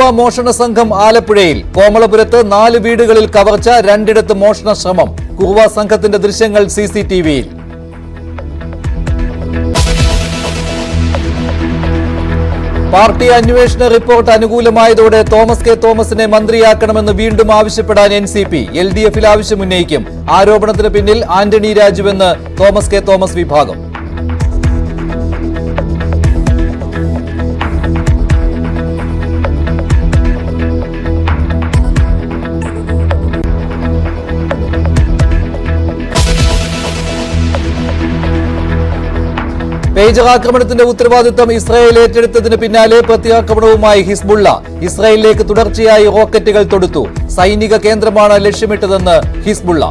കുറുവ മോഷണ സംഘം ആലപ്പുഴയിൽ. കോമളപുരത്ത് 4 വീടുകളിൽ കവർച്ച, 2ഇടത്ത് മോഷണ ശ്രമം. കുറുവ സംഘത്തിന്റെ ദൃശ്യങ്ങൾ CCTVയിൽ. പാർട്ടി അന്വേഷണ റിപ്പോർട്ട് അനുകൂലമായതോടെ തോമസ് കെ തോമസിനെ മന്ത്രിയാക്കണമെന്ന് വീണ്ടും ആവശ്യപ്പെടാൻ NCP. LDF-ൽ ആവശ്യമുന്നയിക്കും. ആരോപണത്തിന് പിന്നിൽ ആന്റണി രാജുവെന്ന് തോമസ് കെ തോമസ് വിഭാഗം. പേജർ ആക്രമണത്തിന്റെ ഉത്തരവാദിത്തം ഇസ്രായേൽ ഏറ്റെടുത്തതിന് പിന്നാലെ പ്രത്യാക്രമണവുമായി ഹിസ്ബുള്ള. ഇസ്രായേലിലേക്ക് തുടർച്ചയായി റോക്കറ്റുകൾ തൊടുത്തു. സൈനിക കേന്ദ്രമാണ് ലക്ഷ്യമിട്ടതെന്ന് ഹിസ്ബുള്ള.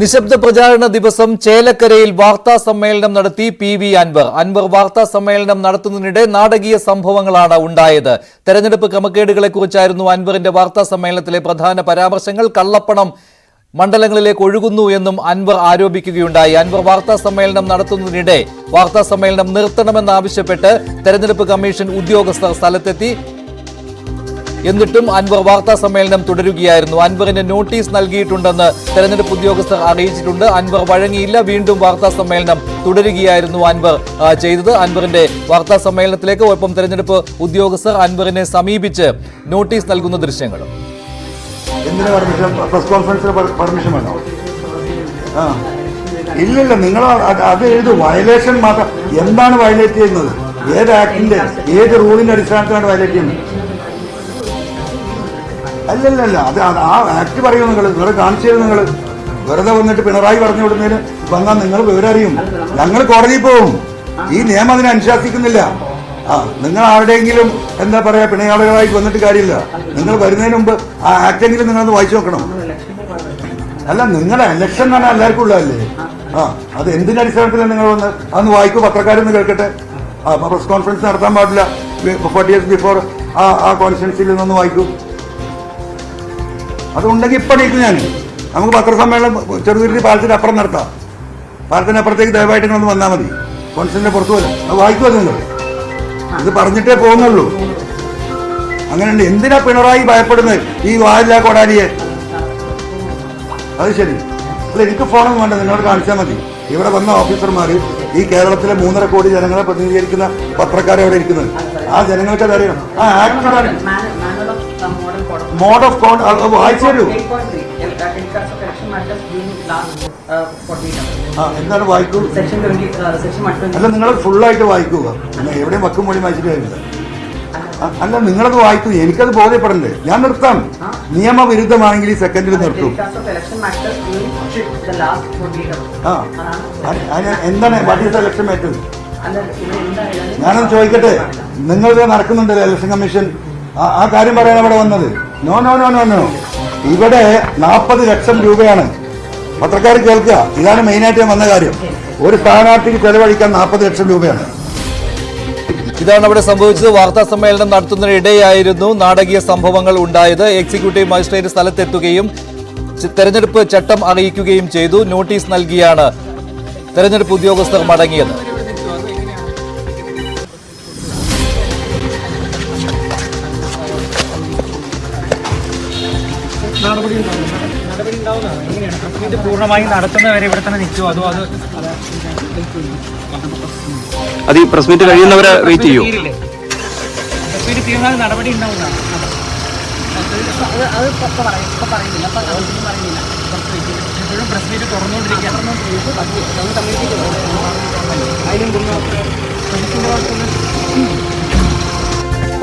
നിശബ്ദ പ്രചാരണ ദിവസം ചേലക്കരയിൽ വാർത്താ സമ്മേളനം നടത്തി PV അൻവർ. അൻവർ വാർത്താ സമ്മേളനം നടത്തുന്നതിനിടെ നാടകീയ സംഭവങ്ങളാണ് ഉണ്ടായത്. തെരഞ്ഞെടുപ്പ് ക്രമക്കേടുകളെക്കുറിച്ചായിരുന്നു അൻവറിന്റെ വാർത്താ സമ്മേളനത്തിലെ പ്രധാന പരാമർശങ്ങൾ. കള്ളപ്പണം മണ്ഡലങ്ങളിലേക്ക് ഒഴുകുന്നു എന്നും അൻവർ ആരോപിക്കുകയുണ്ടായി. അൻവർ വാർത്താ സമ്മേളനം നടത്തുന്നതിനിടെ വാർത്താ സമ്മേളനം നിർത്തണമെന്നാവശ്യപ്പെട്ട് തെരഞ്ഞെടുപ്പ് കമ്മീഷൻ ഉദ്യോഗസ്ഥർ സ്ഥലത്തെത്തി. എന്നിട്ടും അൻവർ വാർത്താ സമ്മേളനം തുടരുകയായിരുന്നു. അൻവറിന് നോട്ടീസ് നൽകിയിട്ടുണ്ടെന്ന് തെരഞ്ഞെടുപ്പ് ഉദ്യോഗസ്ഥർ അറിയിച്ചിട്ടുണ്ട്. അൻവർ വഴങ്ങിയില്ല. വീണ്ടും വാർത്താ സമ്മേളനം തുടരുകയായിരുന്നു അൻവർ ചെയ്തത്. അൻവറിന്റെ വാർത്താ സമ്മേളനത്തിലേക്ക് ഒപ്പം തെരഞ്ഞെടുപ്പ് ഉദ്യോഗസ്ഥർ അൻവറിനെ സമീപിച്ച് നോട്ടീസ് നൽകുന്ന ദൃശ്യങ്ങളും. പ്രസ് കോൺഫറൻസിന് പെർമിഷൻ വേണോ? ഇല്ലില്ല, നിങ്ങൾ അത് എഴുതു. വയലേഷൻ മാത്രം. എന്താണ് വയലേറ്റ് ചെയ്യുന്നത്? ഏത് ആക്ടിന്റെ ഏത് റൂളിന്റെ അടിസ്ഥാനത്തിലാണ് വയലേറ്റ് ചെയ്യുന്നത്? അല്ലല്ല, അത് ആ ആക്ട് പറയും. നിങ്ങൾ വേറെ കാണിച്ചു തരും. നിങ്ങൾ വെറുതെ വന്നിട്ട് പിണറായി പറഞ്ഞു വിടുന്നതിന് വന്നാൽ നിങ്ങൾ വിവരം അറിയും. ഞങ്ങൾ കോടതിയിൽ പോവും. ഈ നിയമം അതിനെ അനുശാസിക്കുന്നില്ല. നിങ്ങൾ ആരുടെയെങ്കിലും എന്താ പറയാ പിണയാളുകളായി വന്നിട്ട് കാര്യമില്ല. നിങ്ങൾ വരുന്നതിന് മുമ്പ് ആ ആക്ടെങ്കിലും നിങ്ങളത് വായിച്ചു നോക്കണം. അല്ല, നിങ്ങളുടെ ഇലക്ഷൻ എന്ന് പറഞ്ഞാൽ എല്ലാവർക്കും ഉള്ളതല്ലേ? അത് എന്തിന്റെ അടിസ്ഥാനത്തിലാണ് നിങ്ങൾ വന്ന് അതൊന്ന് വായിക്കൂ. പത്രക്കാരൊന്ന് കേൾക്കട്ടെ. പ്രസ് കോൺഫറൻസ് നടത്താൻ പാടില്ല 40 years ബിഫോർ ആ കോൺസ്റ്റിറ്റ്യുവൻസിയിൽ നിന്നൊന്ന് വായിക്കൂ. അതുണ്ടെങ്കിൽ ഇപ്പം നീക്കും ഞാൻ. നമുക്ക് പത്രസമ്മേളനം ചെറുതുരുത്തി പാലത്തിന്റെ അപ്പുറം നടത്താം. പാലത്തിന്റെ അപ്പുറത്തേക്ക് ദയവായിട്ട് നിങ്ങളൊന്ന് വന്നാൽ മതി. കോൺസ്റ്റിറ്റ്യൂഷന്റെ പുറത്തു പോലെ അത് വായിക്കുമോ? നിങ്ങൾ ഇത് പറഞ്ഞിട്ടേ പോകുന്നുള്ളൂ. അങ്ങനെയുണ്ട്. എന്തിനാ പിണറായി ഭയപ്പെടുന്നത് ഈ വാലില്ലാ കൊടാലിയെ? അത് ശരി. അല്ല, എനിക്ക് ഫോണൊന്നും വേണ്ട, നിങ്ങളോട് കാണിച്ചാൽ മതി. ഇവിടെ വന്ന ഓഫീസർമാർ ഈ കേരളത്തിലെ 3.5 കോടി ജനങ്ങളെ പ്രതിനിധീകരിക്കുന്ന പത്രക്കാരെ അവിടെ ഇരിക്കുന്നത്. ആ ജനങ്ങൾക്ക് അതറിയണം. ആ ആക്ട് മോഡ് ഓഫ് കോണ്ട് വായിച്ചു തരൂ. എന്താണ് വായിക്കൂ? അല്ല, നിങ്ങൾ ഫുള്ളായിട്ട് വായിക്കുക. എവിടെയും വക്കും മൊഴി വായിച്ചിട്ട് കാര്യമില്ല. അല്ല, നിങ്ങളത് വായിക്കൂ. എനിക്കത് ബോധ്യപ്പെടണ്ടേ? ഞാൻ നിർത്താം. നിയമവിരുദ്ധമാണെങ്കിൽ ഈ സെക്കൻഡിൽ നിർത്തും. എന്താണ് what is the election matter? ഞാനൊന്ന് ചോദിക്കട്ടെ. നിങ്ങളിത് നടക്കുന്നുണ്ടല്ലോ ഇലക്ഷൻ കമ്മീഷൻ. ആ കാര്യം പറയാൻ അവിടെ വന്നത്. No no no no no ഇവിടെ 40 ലക്ഷം രൂപയാണ്. പത്രക്കാർ കേൾക്കുക. ഇതാണ് മെയിനായിട്ട് ഞാൻ വന്ന കാര്യം. ഒരു സ്ഥാനാർത്ഥിക്ക് ചെലവഴിക്കാൻ 40 ലക്ഷം രൂപയാണ്. ഇതാണ് അവിടെ സംഭവിച്ചത്. വാർത്താ സമ്മേളനം നടത്തുന്നതിനിടെയായിരുന്നു നാടകീയ സംഭവങ്ങൾ ഉണ്ടായത്. എക്സിക്യൂട്ടീവ് മജിസ്ട്രേറ്റ് സ്ഥലത്തെത്തുകയും തെരഞ്ഞെടുപ്പ് ചട്ടം അറിയിക്കുകയും ചെയ്തു. നോട്ടീസ് നൽകിയാണ് തെരഞ്ഞെടുപ്പ് ഉദ്യോഗസ്ഥർ മടങ്ങിയത്. പൂർണ്ണമായും നടത്തുന്നവരെ ഇവിടെ തന്നെ നിൽക്കുമോ? അത് ഈ പ്രസ് മീറ്റ് കഴിയുന്നവരെ വെയിറ്റ് ചെയ്യൂ. തീരുമാനം നടപടി ഉണ്ടാവുന്നതാണ്. പ്രസ് മീറ്റ് തുറന്നുകൊണ്ടിരിക്കുകയാണ്.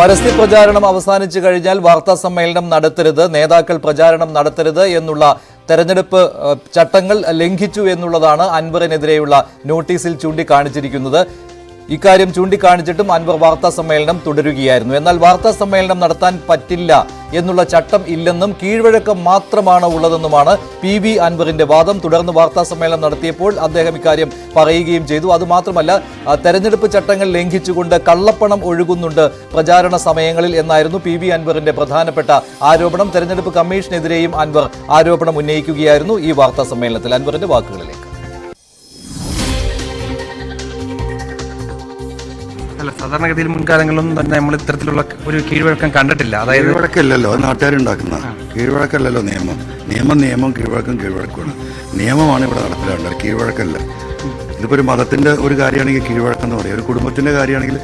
പരസ്യ പ്രചാരണം അവസാനിച്ചു കഴിഞ്ഞാൽ വാർത്താ സമ്മേളനം നടത്തരുത്, നേതാക്കൾ പ്രചാരണം നടത്തരുത് എന്നുള്ള തെരഞ്ഞെടുപ്പ് ചട്ടങ്ങൾ ലംഘിച്ചു എന്നുള്ളതാണ് അൻവറിനെതിരെയുള്ള നോട്ടീസിൽ ചൂണ്ടിക്കാണിച്ചിരിക്കുന്നത്. ഇക്കാര്യം ചൂണ്ടിക്കാണിച്ചിട്ടും അൻവർ വാർത്താ സമ്മേളനം തുടരുകയായിരുന്നു. എന്നാൽ വാർത്താ സമ്മേളനം നടത്താൻ പറ്റില്ല എന്നുള്ള ചട്ടം ഇല്ലെന്നും കീഴ്വഴക്കം മാത്രമാണ് ഉള്ളതെന്നുമാണ് PV അൻവറിന്റെ വാദം. തുടർന്ന് വാർത്താ സമ്മേളനം നടത്തിയപ്പോൾ അദ്ദേഹം ഇക്കാര്യം പറയുകയും ചെയ്തു. അതുമാത്രമല്ല, തെരഞ്ഞെടുപ്പ് ചട്ടങ്ങൾ ലംഘിച്ചുകൊണ്ട് കള്ളപ്പണം ഒഴുകുന്നുണ്ട് പ്രചാരണ സമയങ്ങളിൽ എന്നായിരുന്നു PV അൻവറിന്റെ പ്രധാനപ്പെട്ട ആരോപണം. തെരഞ്ഞെടുപ്പ് കമ്മീഷനെതിരെയും അൻവർ ആരോപണം ഉന്നയിക്കുകയായിരുന്നു ഈ വാർത്താ സമ്മേളനത്തിൽ. അൻവറിന്റെ വാക്കുകളിലേക്ക്. അല്ല, സാധാരണഗതിയിൽ മുൻകാലങ്ങളിലൊന്നും തന്നെ നമ്മൾ ഇത്തരത്തിലുള്ള ഒരു കീഴ്വഴക്കം കണ്ടിട്ടില്ല. അതായത് കീഴ്വഴക്കല്ലല്ലോ നാട്ടുകാരുണ്ടാക്കുന്ന കീഴ്വഴക്കല്ലല്ലോ നിയമം കീഴ്വഴക്കമാണ്. നിയമമാണ് ഇവിടെ നടപ്പിലാവേണ്ടത്, കീഴ്വഴക്കല്ല. ഇതിപ്പോൾ ഒരു മതത്തിൻ്റെ ഒരു കാര്യമാണെങ്കിൽ കീഴ്വഴക്കം പറയാം, ഒരു കുടുംബത്തിൻ്റെ കാര്യമാണെങ്കിൽ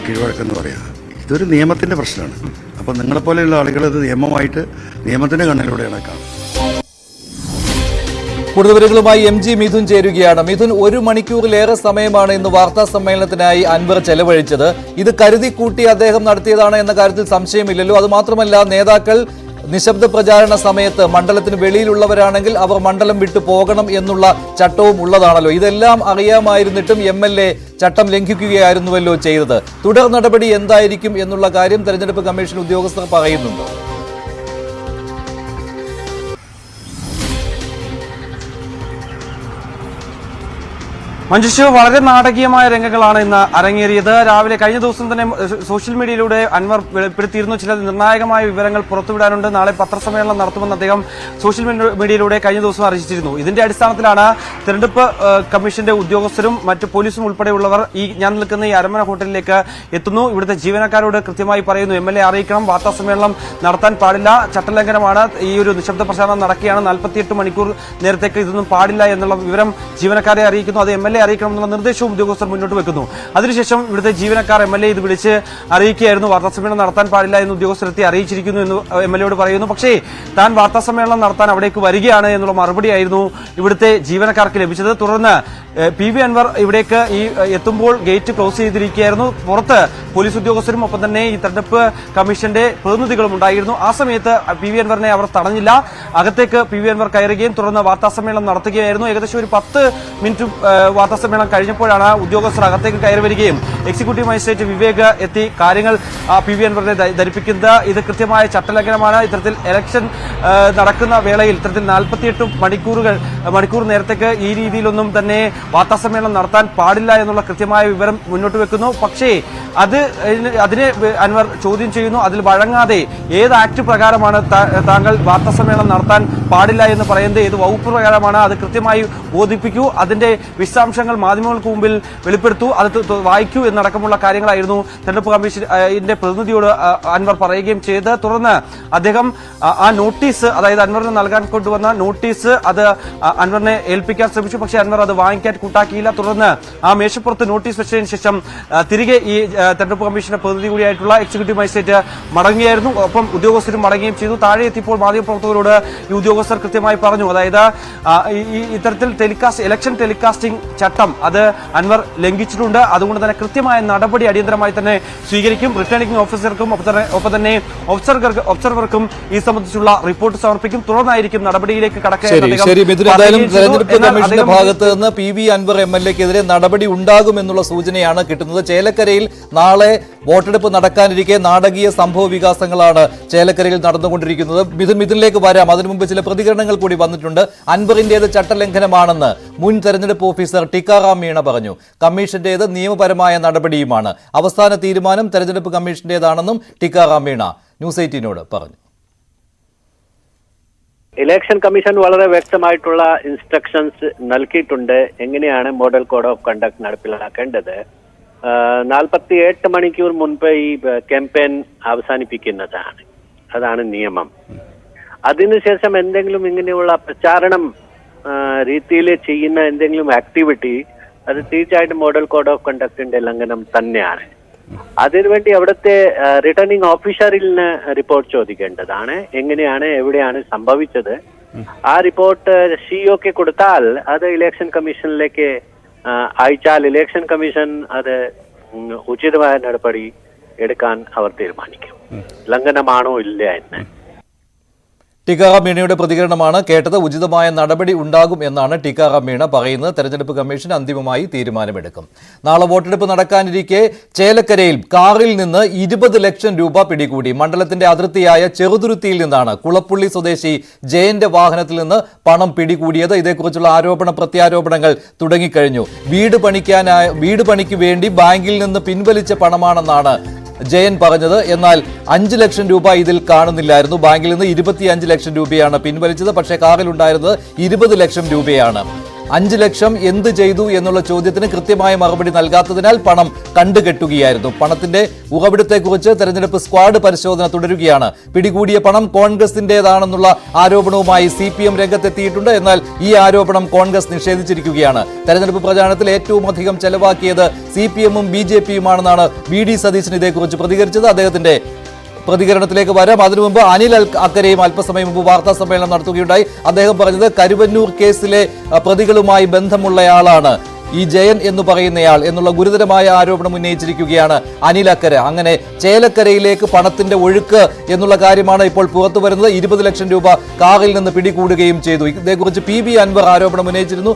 കീഴ്വഴക്കം പറയാം. ഇതൊരു നിയമത്തിൻ്റെ പ്രശ്നമാണ്. അപ്പോൾ നിങ്ങളെപ്പോലെയുള്ള ആളുകൾ ഇത് നിയമത്തിൻ്റെ കണ്ണിലൂടെയാണ് കാണുന്നത്. കൂടുതൽ വിവരങ്ങളുമായി MG മിഥുൻ ചേരുകയാണ്. മിഥുൻ, 1 മണിക്കൂറിലേറെ സമയമാണ് ഇന്ന് വാർത്താ സമ്മേളനത്തിനായി അൻവർ ചെലവഴിച്ചത്. ഇത് കരുതി കൂട്ടി അദ്ദേഹം നടത്തിയതാണ് എന്ന കാര്യത്തിൽ സംശയമില്ലല്ലോ. അതുമാത്രമല്ല, നേതാക്കൾ നിശബ്ദ പ്രചാരണ സമയത്ത് മണ്ഡലത്തിന് വെളിയിലുള്ളവരാണെങ്കിൽ അവർ മണ്ഡലം വിട്ടു പോകണം എന്നുള്ള ചട്ടവും ഉള്ളതാണല്ലോ. ഇതെല്ലാം അറിയാമായിരുന്നിട്ടും MLA ചട്ടം ലംഘിക്കുകയായിരുന്നുവല്ലോ ചെയ്തത്. തുടർ നടപടി എന്തായിരിക്കും എന്നുള്ള കാര്യം തെരഞ്ഞെടുപ്പ് കമ്മീഷൻ ഉദ്യോഗസ്ഥർ പറയുന്നുണ്ട്. മഞ്ജുഷു, വളരെ നാടകീയമായ രംഗങ്ങളാണ് ഇന്ന് അരങ്ങേറിയത്. രാവിലെ കഴിഞ്ഞ ദിവസം തന്നെ സോഷ്യൽ മീഡിയയിലൂടെ അൻവർ വെളിപ്പെടുത്തിയിരുന്നു ചില നിർണായകമായ വിവരങ്ങൾ പുറത്തുവിടാനുണ്ട്, നാളെ പത്രസമ്മേളനം നടത്തുമെന്ന് അദ്ദേഹം സോഷ്യൽ മീഡിയയിലൂടെ കഴിഞ്ഞ ദിവസം അറിയിച്ചിരുന്നു. ഇതിന്റെ അടിസ്ഥാനത്തിലാണ് തെരഞ്ഞെടുപ്പ് കമ്മീഷന്റെ ഉദ്യോഗസ്ഥരും മറ്റ് പോലീസും ഉൾപ്പെടെയുള്ളവർ ഞാൻ നിൽക്കുന്ന ഈ അരമന ഹോട്ടലിലേക്ക് എത്തുന്നു. ഇവിടുത്തെ ജീവനക്കാരോട് കൃത്യമായി പറയുന്നു, MLA അറിയിക്കണം, വാർത്താ സമ്മേളനം നടത്താൻ പാടില്ല, ചട്ടലംഘനമാണ്, ഈ ഒരു നിശബ്ദ പ്രചാരണം നടക്കുകയാണ്, 48 മണിക്കൂർ നേരത്തേക്ക് ഇതൊന്നും പാടില്ല എന്നുള്ള വിവരം ജീവനക്കാരെ അറിയിക്കുന്നു. അത് MLA അറിയിക്കണം എന്നുള്ള നിർദ്ദേശവും ഉദ്യോഗസ്ഥർ മുന്നോട്ട് വെക്കുന്നു. അതിനുശേഷം ഇവിടുത്തെ ജീവനക്കാർ MLA ഇത് വിളിച്ച് അറിയിക്കുകയായിരുന്നു, വാർത്താ സമ്മേളനം നടത്താൻ പാടില്ല എന്ന് ഉദ്യോഗസ്ഥരെത്തി അറിയിച്ചിരിക്കുന്നു എന്ന് MLA പറയുന്നു. പക്ഷേ താൻ വാർത്താ സമ്മേളനം നടത്താൻ അവിടേക്ക് വരികയാണ് എന്നുള്ള മറുപടിയായിരുന്നു ഇവിടുത്തെ ജീവനക്കാർക്ക് ലഭിച്ചത്. തുടർന്ന് PV അൻവർ ഇവിടേക്ക് എത്തുമ്പോൾ ഗേറ്റ് ക്ലോസ് ചെയ്തിരിക്കുകയായിരുന്നു. പുറത്ത് പോലീസ് ഉദ്യോഗസ്ഥരും ഒപ്പം തന്നെ ഈ തെരഞ്ഞെടുപ്പ് കമ്മീഷന്റെ പ്രതിനിധികളും ഉണ്ടായിരുന്നു. ആ സമയത്ത് PV അൻവറിനെ അവർ തടഞ്ഞില്ല. അകത്തേക്ക് PV അൻവർ കയറുകയും തുടർന്ന് വാർത്താ സമ്മേളനം നടത്തുകയായിരുന്നു. ഏകദേശം ഒരു 10 മിനിറ്റ് വാർത്താ സമ്മേളനം കഴിഞ്ഞപ്പോഴാണ് ഉദ്യോഗസ്ഥർ അകത്തേക്ക് കയറി വരികയും എക്സിക്യൂട്ടീവ് മജിസ്ട്രേറ്റ് വിവേക് എത്തി കാര്യങ്ങൾ PV അൻവറിനെ ധരിപ്പിക്കുന്നത്. ഇത് കൃത്യമായ ചട്ടലംഘനമാണ്. ഇത്തരത്തിൽ ഇലക്ഷൻ നടക്കുന്ന വേളയിൽ ഇത്തരത്തിൽ 48 മണിക്കൂർ നേരത്തേക്ക് ഈ രീതിയിലൊന്നും തന്നെ വാർത്താ സമ്മേളനം നടത്താൻ പാടില്ല എന്നുള്ള കൃത്യമായ വിവരം മുന്നോട്ട് വെക്കുന്നു. പക്ഷേ അതിനെ അൻവർ ചോദ്യം ചെയ്യുന്നു. അതിൽ വഴങ്ങാതെ ഏത് ആക്ട് പ്രകാരമാണ് താങ്കൾ വാർത്താ സമ്മേളനം നടത്താൻ പാടില്ല എന്ന് പറയുന്നത്, ഏത് വകുപ്പ് പ്രകാരമാണ്, അത് കൃത്യമായി ബോധിപ്പിക്കൂ, അതിന്റെ വിശദാംശങ്ങൾ മാധ്യമങ്ങൾക്ക് മുമ്പിൽ വെളിപ്പെടുത്തൂ, അത് വായിക്കൂ എന്നടക്കമുള്ള കാര്യങ്ങളായിരുന്നു തെരഞ്ഞെടുപ്പ് കമ്മീഷന്റെ പ്രതിനിധിയോട് അൻവർ പറയുകയും ചെയ്ത്. തുടർന്ന് അദ്ദേഹം ആ നോട്ടീസ്, അതായത് അൻവറിന് നൽകാൻ കൊണ്ടുവന്ന നോട്ടീസ്, അത് അൻവറിനെ ഏൽപ്പിക്കാൻ ശ്രമിച്ചു. പക്ഷേ അൻവർ അത് വാങ്ങിക്കാൻ കൂട്ടാക്കിയില്ല. തുടർന്ന് ആ മേശപ്പുറത്ത് നോട്ടീസ് വെച്ചതിന് ശേഷം തിരികെ ഈ തെരഞ്ഞെടുപ്പ് കമ്മീഷന്റെ പ്രതിനിധി കൂടിയായിട്ടുള്ള എക്സിക്യൂട്ടീവ് മജിസ്ട്രേറ്റ് മടങ്ങുകയായിരുന്നു. ഒപ്പം ഉദ്യോഗസ്ഥരും മടങ്ങുകയും ചെയ്തു. താഴെ എത്തിയപ്പോൾ മാധ്യമപ്രവർത്തകരോട് ഈ ഉദ്യോഗസ്ഥർ കൃത്യമായി പറഞ്ഞു, അതായത് ഇത്തരത്തിൽ ഇലക്ഷൻ ടെലികാസ്റ്റിംഗ് ചട്ടം അത് അൻവർ ലംഘിച്ചിട്ടുണ്ട്. അതുകൊണ്ട് തന്നെ കൃത്യമായ നടപടി അടിയന്തരമായി തന്നെ സ്വീകരിക്കും. റിട്ടേണിംഗ് ഓഫീസർക്കും ഒപ്പം തന്നെ ഒബ്സർവർക്കും ഈ സംബന്ധിച്ചുള്ള റിപ്പോർട്ട് സമർപ്പിക്കും. തുടർന്നായിരിക്കും നടപടിയിലേക്ക് കടക്കുക. തെരഞ്ഞെടുപ്പ് കമ്മീഷന്റെ ഭാഗത്ത് നിന്ന് PV അൻവർ MLAക്കെതിരെ നടപടി ഉണ്ടാകുമെന്നുള്ള സൂചനയാണ് കിട്ടുന്നത്. ചേലക്കരയിൽ നാളെ വോട്ടെടുപ്പ് നടക്കാനിരിക്കെ നാടകീയ സംഭവ വികാസങ്ങളാണ് ചേലക്കരയിൽ നടന്നുകൊണ്ടിരിക്കുന്നത്. മിഥുനിലേക്ക് വരാം. അതിനു മുമ്പ് ചില പ്രതികരണങ്ങൾ കൂടി വന്നിട്ടുണ്ട്. അൻവറിന്റേത് ചട്ടലംഘനമാണെന്ന് മുൻ തെരഞ്ഞെടുപ്പ് ഓഫീസർ ടിക്കാറാം മീണ പറഞ്ഞു. കമ്മീഷന്റേത് നിയമപരമായ നടപടിയുമാണ്. അവസാന തീരുമാനം തെരഞ്ഞെടുപ്പ് കമ്മീഷന്റേതാണെന്നും ടിക്കാറാം മീണ ന്യൂസ് 18നോട് പറഞ്ഞു. ഇലക്ഷൻ കമ്മീഷൻ വളരെ വ്യക്തമായിട്ടുള്ള ഇൻസ്ട്രക്ഷൻസ് നൽകിയിട്ടുണ്ട് എങ്ങനെയാണ് മോഡൽ കോഡ് ഓഫ് കണ്ടക്ട് നടപ്പിലാക്കേണ്ടത്. 48 മണിക്കൂർ മുൻപ് ഈ ക്യാമ്പയിൻ അവസാനിപ്പിക്കുന്നതാണ്, അതാണ് നിയമം. അതിനുശേഷം എന്തെങ്കിലും ഇങ്ങനെയുള്ള പ്രചാരണം രീതിയിൽ ചെയ്യുന്ന എന്തെങ്കിലും ആക്ടിവിറ്റി, അത് തീർച്ചയായിട്ടും മോഡൽ കോഡ് ഓഫ് കണ്ടക്ടിന്റെ ലംഘനം തന്നെയാണ്. അതിനുവേണ്ടി അവിടുത്തെ റിട്ടേണിംഗ് ഓഫീസറിൽ നിന്ന് റിപ്പോർട്ട് ചോദിക്കേണ്ടതാണ്, എങ്ങനെയാണ് എവിടെയാണ് സംഭവിച്ചത്. ആ റിപ്പോർട്ട് സിഇഒക്ക് കൊടുത്താൽ അത് ഇലക്ഷൻ കമ്മീഷനിലേക്ക് അയച്ചാൽ ഇലക്ഷൻ കമ്മീഷൻ അത് ഉചിതമായ നടപടി എടുക്കാൻ അവർ തീരുമാനിക്കും, ലംഘനമാണോ ഇല്ല എന്ന്. ടിക്കാറാം മീണയുടെ പ്രതികരണമാണ് കേട്ടത്. ഉചിതമായ നടപടി ഉണ്ടാകും എന്നാണ് ടിക്കാറാം മീണ പറയുന്നത്. തെരഞ്ഞെടുപ്പ് കമ്മീഷൻ അന്തിമമായി തീരുമാനമെടുക്കും. നാളെ വോട്ടെടുപ്പ് നടക്കാനിരിക്കെ ചേലക്കരയിൽ കാറിൽ നിന്ന് 20 ലക്ഷം രൂപ പിടികൂടി. മണ്ഡലത്തിന്റെ അതിർത്തിയായ ചെറുതുരുത്തിയിൽ നിന്നാണ് കുളപ്പുള്ളി സ്വദേശി ജയന്റെ വാഹനത്തിൽ നിന്ന് പണം പിടികൂടിയത്. ഇതേക്കുറിച്ചുള്ള ആരോപണ പ്രത്യാരോപണങ്ങൾ തുടങ്ങിക്കഴിഞ്ഞു. വീട് പണിക്ക് വേണ്ടി ബാങ്കിൽ നിന്ന് പിൻവലിച്ച പണമാണെന്നാണ് ജയൻ പറഞ്ഞത്. എന്നാൽ 5 ലക്ഷം രൂപ ഇതിൽ കാണുന്നില്ലായിരുന്നു. ബാങ്കിൽ നിന്ന് 25 ലക്ഷം രൂപയാണ് പിൻവലിച്ചത്. പക്ഷേ കാറിലുണ്ടായിരുന്നത് 20 ലക്ഷം രൂപയാണ്. 5 ലക്ഷം എന്ത് ചെയ്തു എന്നുള്ള ചോദ്യത്തിന് കൃത്യമായ മറുപടി നൽകാത്തതിനാൽ പണം കണ്ടുകെട്ടുകയായിരുന്നു. പണത്തിന്റെ ഉറവിടത്തെക്കുറിച്ച് തെരഞ്ഞെടുപ്പ് സ്ക്വാഡ് പരിശോധന തുടരുകയാണ്. പിടികൂടിയ പണം കോൺഗ്രസിന്റേതാണെന്നുള്ള ആരോപണവുമായി CPM രംഗത്തെത്തിയിട്ടുണ്ട്. എന്നാൽ ഈ ആരോപണം കോൺഗ്രസ് നിഷേധിച്ചിരിക്കുകയാണ്. തെരഞ്ഞെടുപ്പ് പ്രചാരണത്തിൽ ഏറ്റവും അധികം ചെലവാക്കിയത് CPM-ഉം BJP-യുമാണെന്നാണ് VD സതീശൻ ഇതേക്കുറിച്ച് പ്രതികരിച്ചത്. അദ്ദേഹത്തിന്റെ പ്രതികരണത്തിലേക്ക് വരാം. അതിനു മുമ്പ് അനിൽ അക്കരയും അല്പസമയം മുമ്പ് വാർത്താ സമ്മേളനം നടത്തുകയുണ്ടായി. അദ്ദേഹം പറഞ്ഞത് കരുവന്നൂർ കേസിലെ പ്രതികളുമായി ബന്ധമുള്ളയാളാണ് ഈ ജയൻ എന്ന് പറയുന്നയാൾ എന്നുള്ള ഗുരുതരമായ ആരോപണം ഉന്നയിച്ചിരിക്കുകയാണ് അനിൽ അക്കര. അങ്ങനെ ചേലക്കരയിലേക്ക് പണത്തിന്റെ ഒഴുക്ക് എന്നുള്ള കാര്യമാണ് ഇപ്പോൾ പുറത്തു വരുന്നത്. 20 ലക്ഷം രൂപ കാറിൽ നിന്ന് പിടികൂടുകയും ചെയ്തു. ഇതേക്കുറിച്ച് PB അൻവർ ആരോപണം ഉന്നയിച്ചിരുന്നു.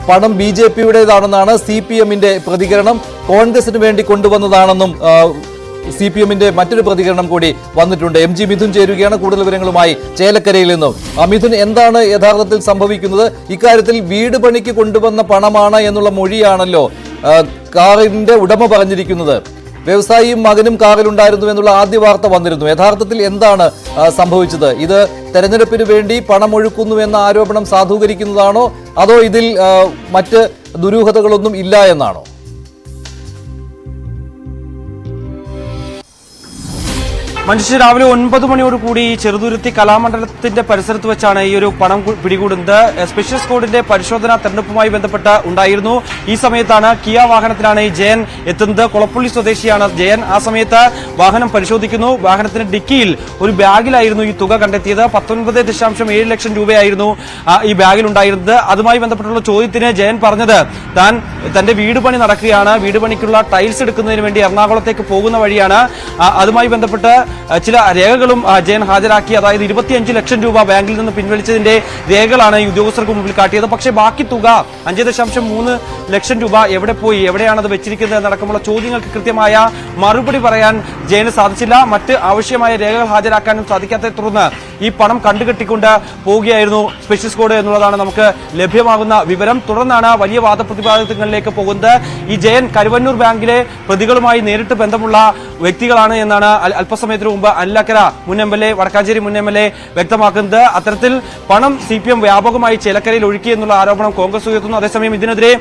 പണം BJP-യുടേതാണെന്നാണ് CPM-ന്റെ പ്രതികരണം. കോൺഗ്രസിന് വേണ്ടി കൊണ്ടുവന്നതാണെന്നും CPM-ന്റെ മറ്റൊരു പ്രതികരണം കൂടി വന്നിട്ടുണ്ട്. MG മിഥുൻ ചേരുകയാണ് കൂടുതൽ വിവരങ്ങളുമായി ചേലക്കരയിൽ നിന്നും. മിഥുൻ, എന്താണ് യഥാർത്ഥത്തിൽ സംഭവിക്കുന്നത്? ഇക്കാര്യത്തിൽ വീട് പണിക്ക് കൊണ്ടുവന്ന പണമാണ് എന്നുള്ള മൊഴിയാണല്ലോ കാറിന്റെ ഉടമ പറഞ്ഞിരിക്കുന്നത്. വ്യവസായിയും മകനും കാറിലുണ്ടായിരുന്നു എന്നുള്ള ആദ്യ വാർത്ത വന്നിരുന്നു. യഥാർത്ഥത്തിൽ എന്താണ് സംഭവിച്ചത്? ഇത് തെരഞ്ഞെടുപ്പിന് വേണ്ടി പണമൊഴുക്കുന്നു എന്ന ആരോപണം സാധൂകരിക്കുന്നതാണോ അതോ ഇതിൽ മറ്റ് ദുരൂഹതകളൊന്നും ഇല്ല എന്നാണോ? മനുഷ്യ രാവിലെ 9 മണിയോടുകൂടി ചെറുതുരുത്തി കലാമണ്ഡലത്തിന്റെ പരിസരത്ത് വെച്ചാണ് ഈ ഒരു പണം പിടികൂടുന്നത്. സ്പെഷ്യൽ സ്ക്വാഡിന്റെ പരിശോധന തെരഞ്ഞെടുപ്പുമായി ബന്ധപ്പെട്ട് ഉണ്ടായിരുന്നു. ഈ സമയത്താണ് കിയ വാഹനത്തിലാണ് ഈ ജയൻ എത്തുന്നത്. കൊളപ്പുള്ളി സ്വദേശിയാണ് ജയൻ. ആ സമയത്ത് വാഹനം പരിശോധിക്കുന്നു. വാഹനത്തിന്റെ ഡിക്കിയിൽ ഒരു ബാഗിലായിരുന്നു ഈ തുക കണ്ടെത്തിയത്. 19.7 ലക്ഷം രൂപയായിരുന്നു ഈ ബാഗിൽ ഉണ്ടായിരുന്നത്. അതുമായി ബന്ധപ്പെട്ടുള്ള ചോദ്യത്തിന് ജയൻ പറഞ്ഞത് തന്റെ വീട് പണി നടക്കുകയാണ്, വീട് പണിക്കുള്ള ടൈൽസ് എടുക്കുന്നതിന് വേണ്ടി എറണാകുളത്തേക്ക് പോകുന്ന വഴിയാണ്. അതുമായി ബന്ധപ്പെട്ട് ചില രേഖകളും ജയൻ ഹാജരാക്കി. അതായത് 25 ലക്ഷം രൂപ ബാങ്കിൽ നിന്ന് പിൻവലിച്ചതിന്റെ രേഖകളാണ് ഈ ഉദ്യോഗസ്ഥർക്ക് മുമ്പിൽ കാട്ടിയത്. പക്ഷേ ബാക്കി തുക 5.3 ലക്ഷം രൂപ എവിടെ പോയി, എവിടെയാണത് വെച്ചിരിക്കുന്നത് എന്നടക്കമുള്ള ചോദ്യങ്ങൾക്ക് കൃത്യമായ മറുപടി പറയാൻ ജയന് സാധിച്ചില്ല. മറ്റ് ആവശ്യമായ രേഖകൾ ഹാജരാക്കാനും സാധിക്കാത്തതിനെ തുടർന്ന് ഈ പണം കണ്ടുകെട്ടിക്കൊണ്ട് പോവുകയായിരുന്നു സ്പെഷ്യൽ സ്ക്വാഡ് എന്നുള്ളതാണ് നമുക്ക് ലഭ്യമാകുന്ന വിവരം. തുടർന്നാണ് വലിയ വാദപ്രതിവാദങ്ങളിലേക്ക് പോകുന്നത്. ഈ ജയൻ കരുവന്നൂർ ബാങ്കിലെ പ്രതികളുമായി നേരിട്ട് ബന്ധമുള്ള വ്യക്തികളാണ് എന്നാണ് അല്പസമയത്തിന് മുമ്പ് അനിൽ അക്കര മുൻ MLA, വടക്കാഞ്ചേരി മുൻ MLA വ്യക്തമാക്കുന്നത്. അത്തരത്തിൽ പണം CPM വ്യാപകമായി ചേലക്കരയിൽ ഒഴുക്കി എന്നുള്ള ആരോപണം കോൺഗ്രസ് ഉയർത്തുന്നു. അതേസമയം ഇതിനെതിരെ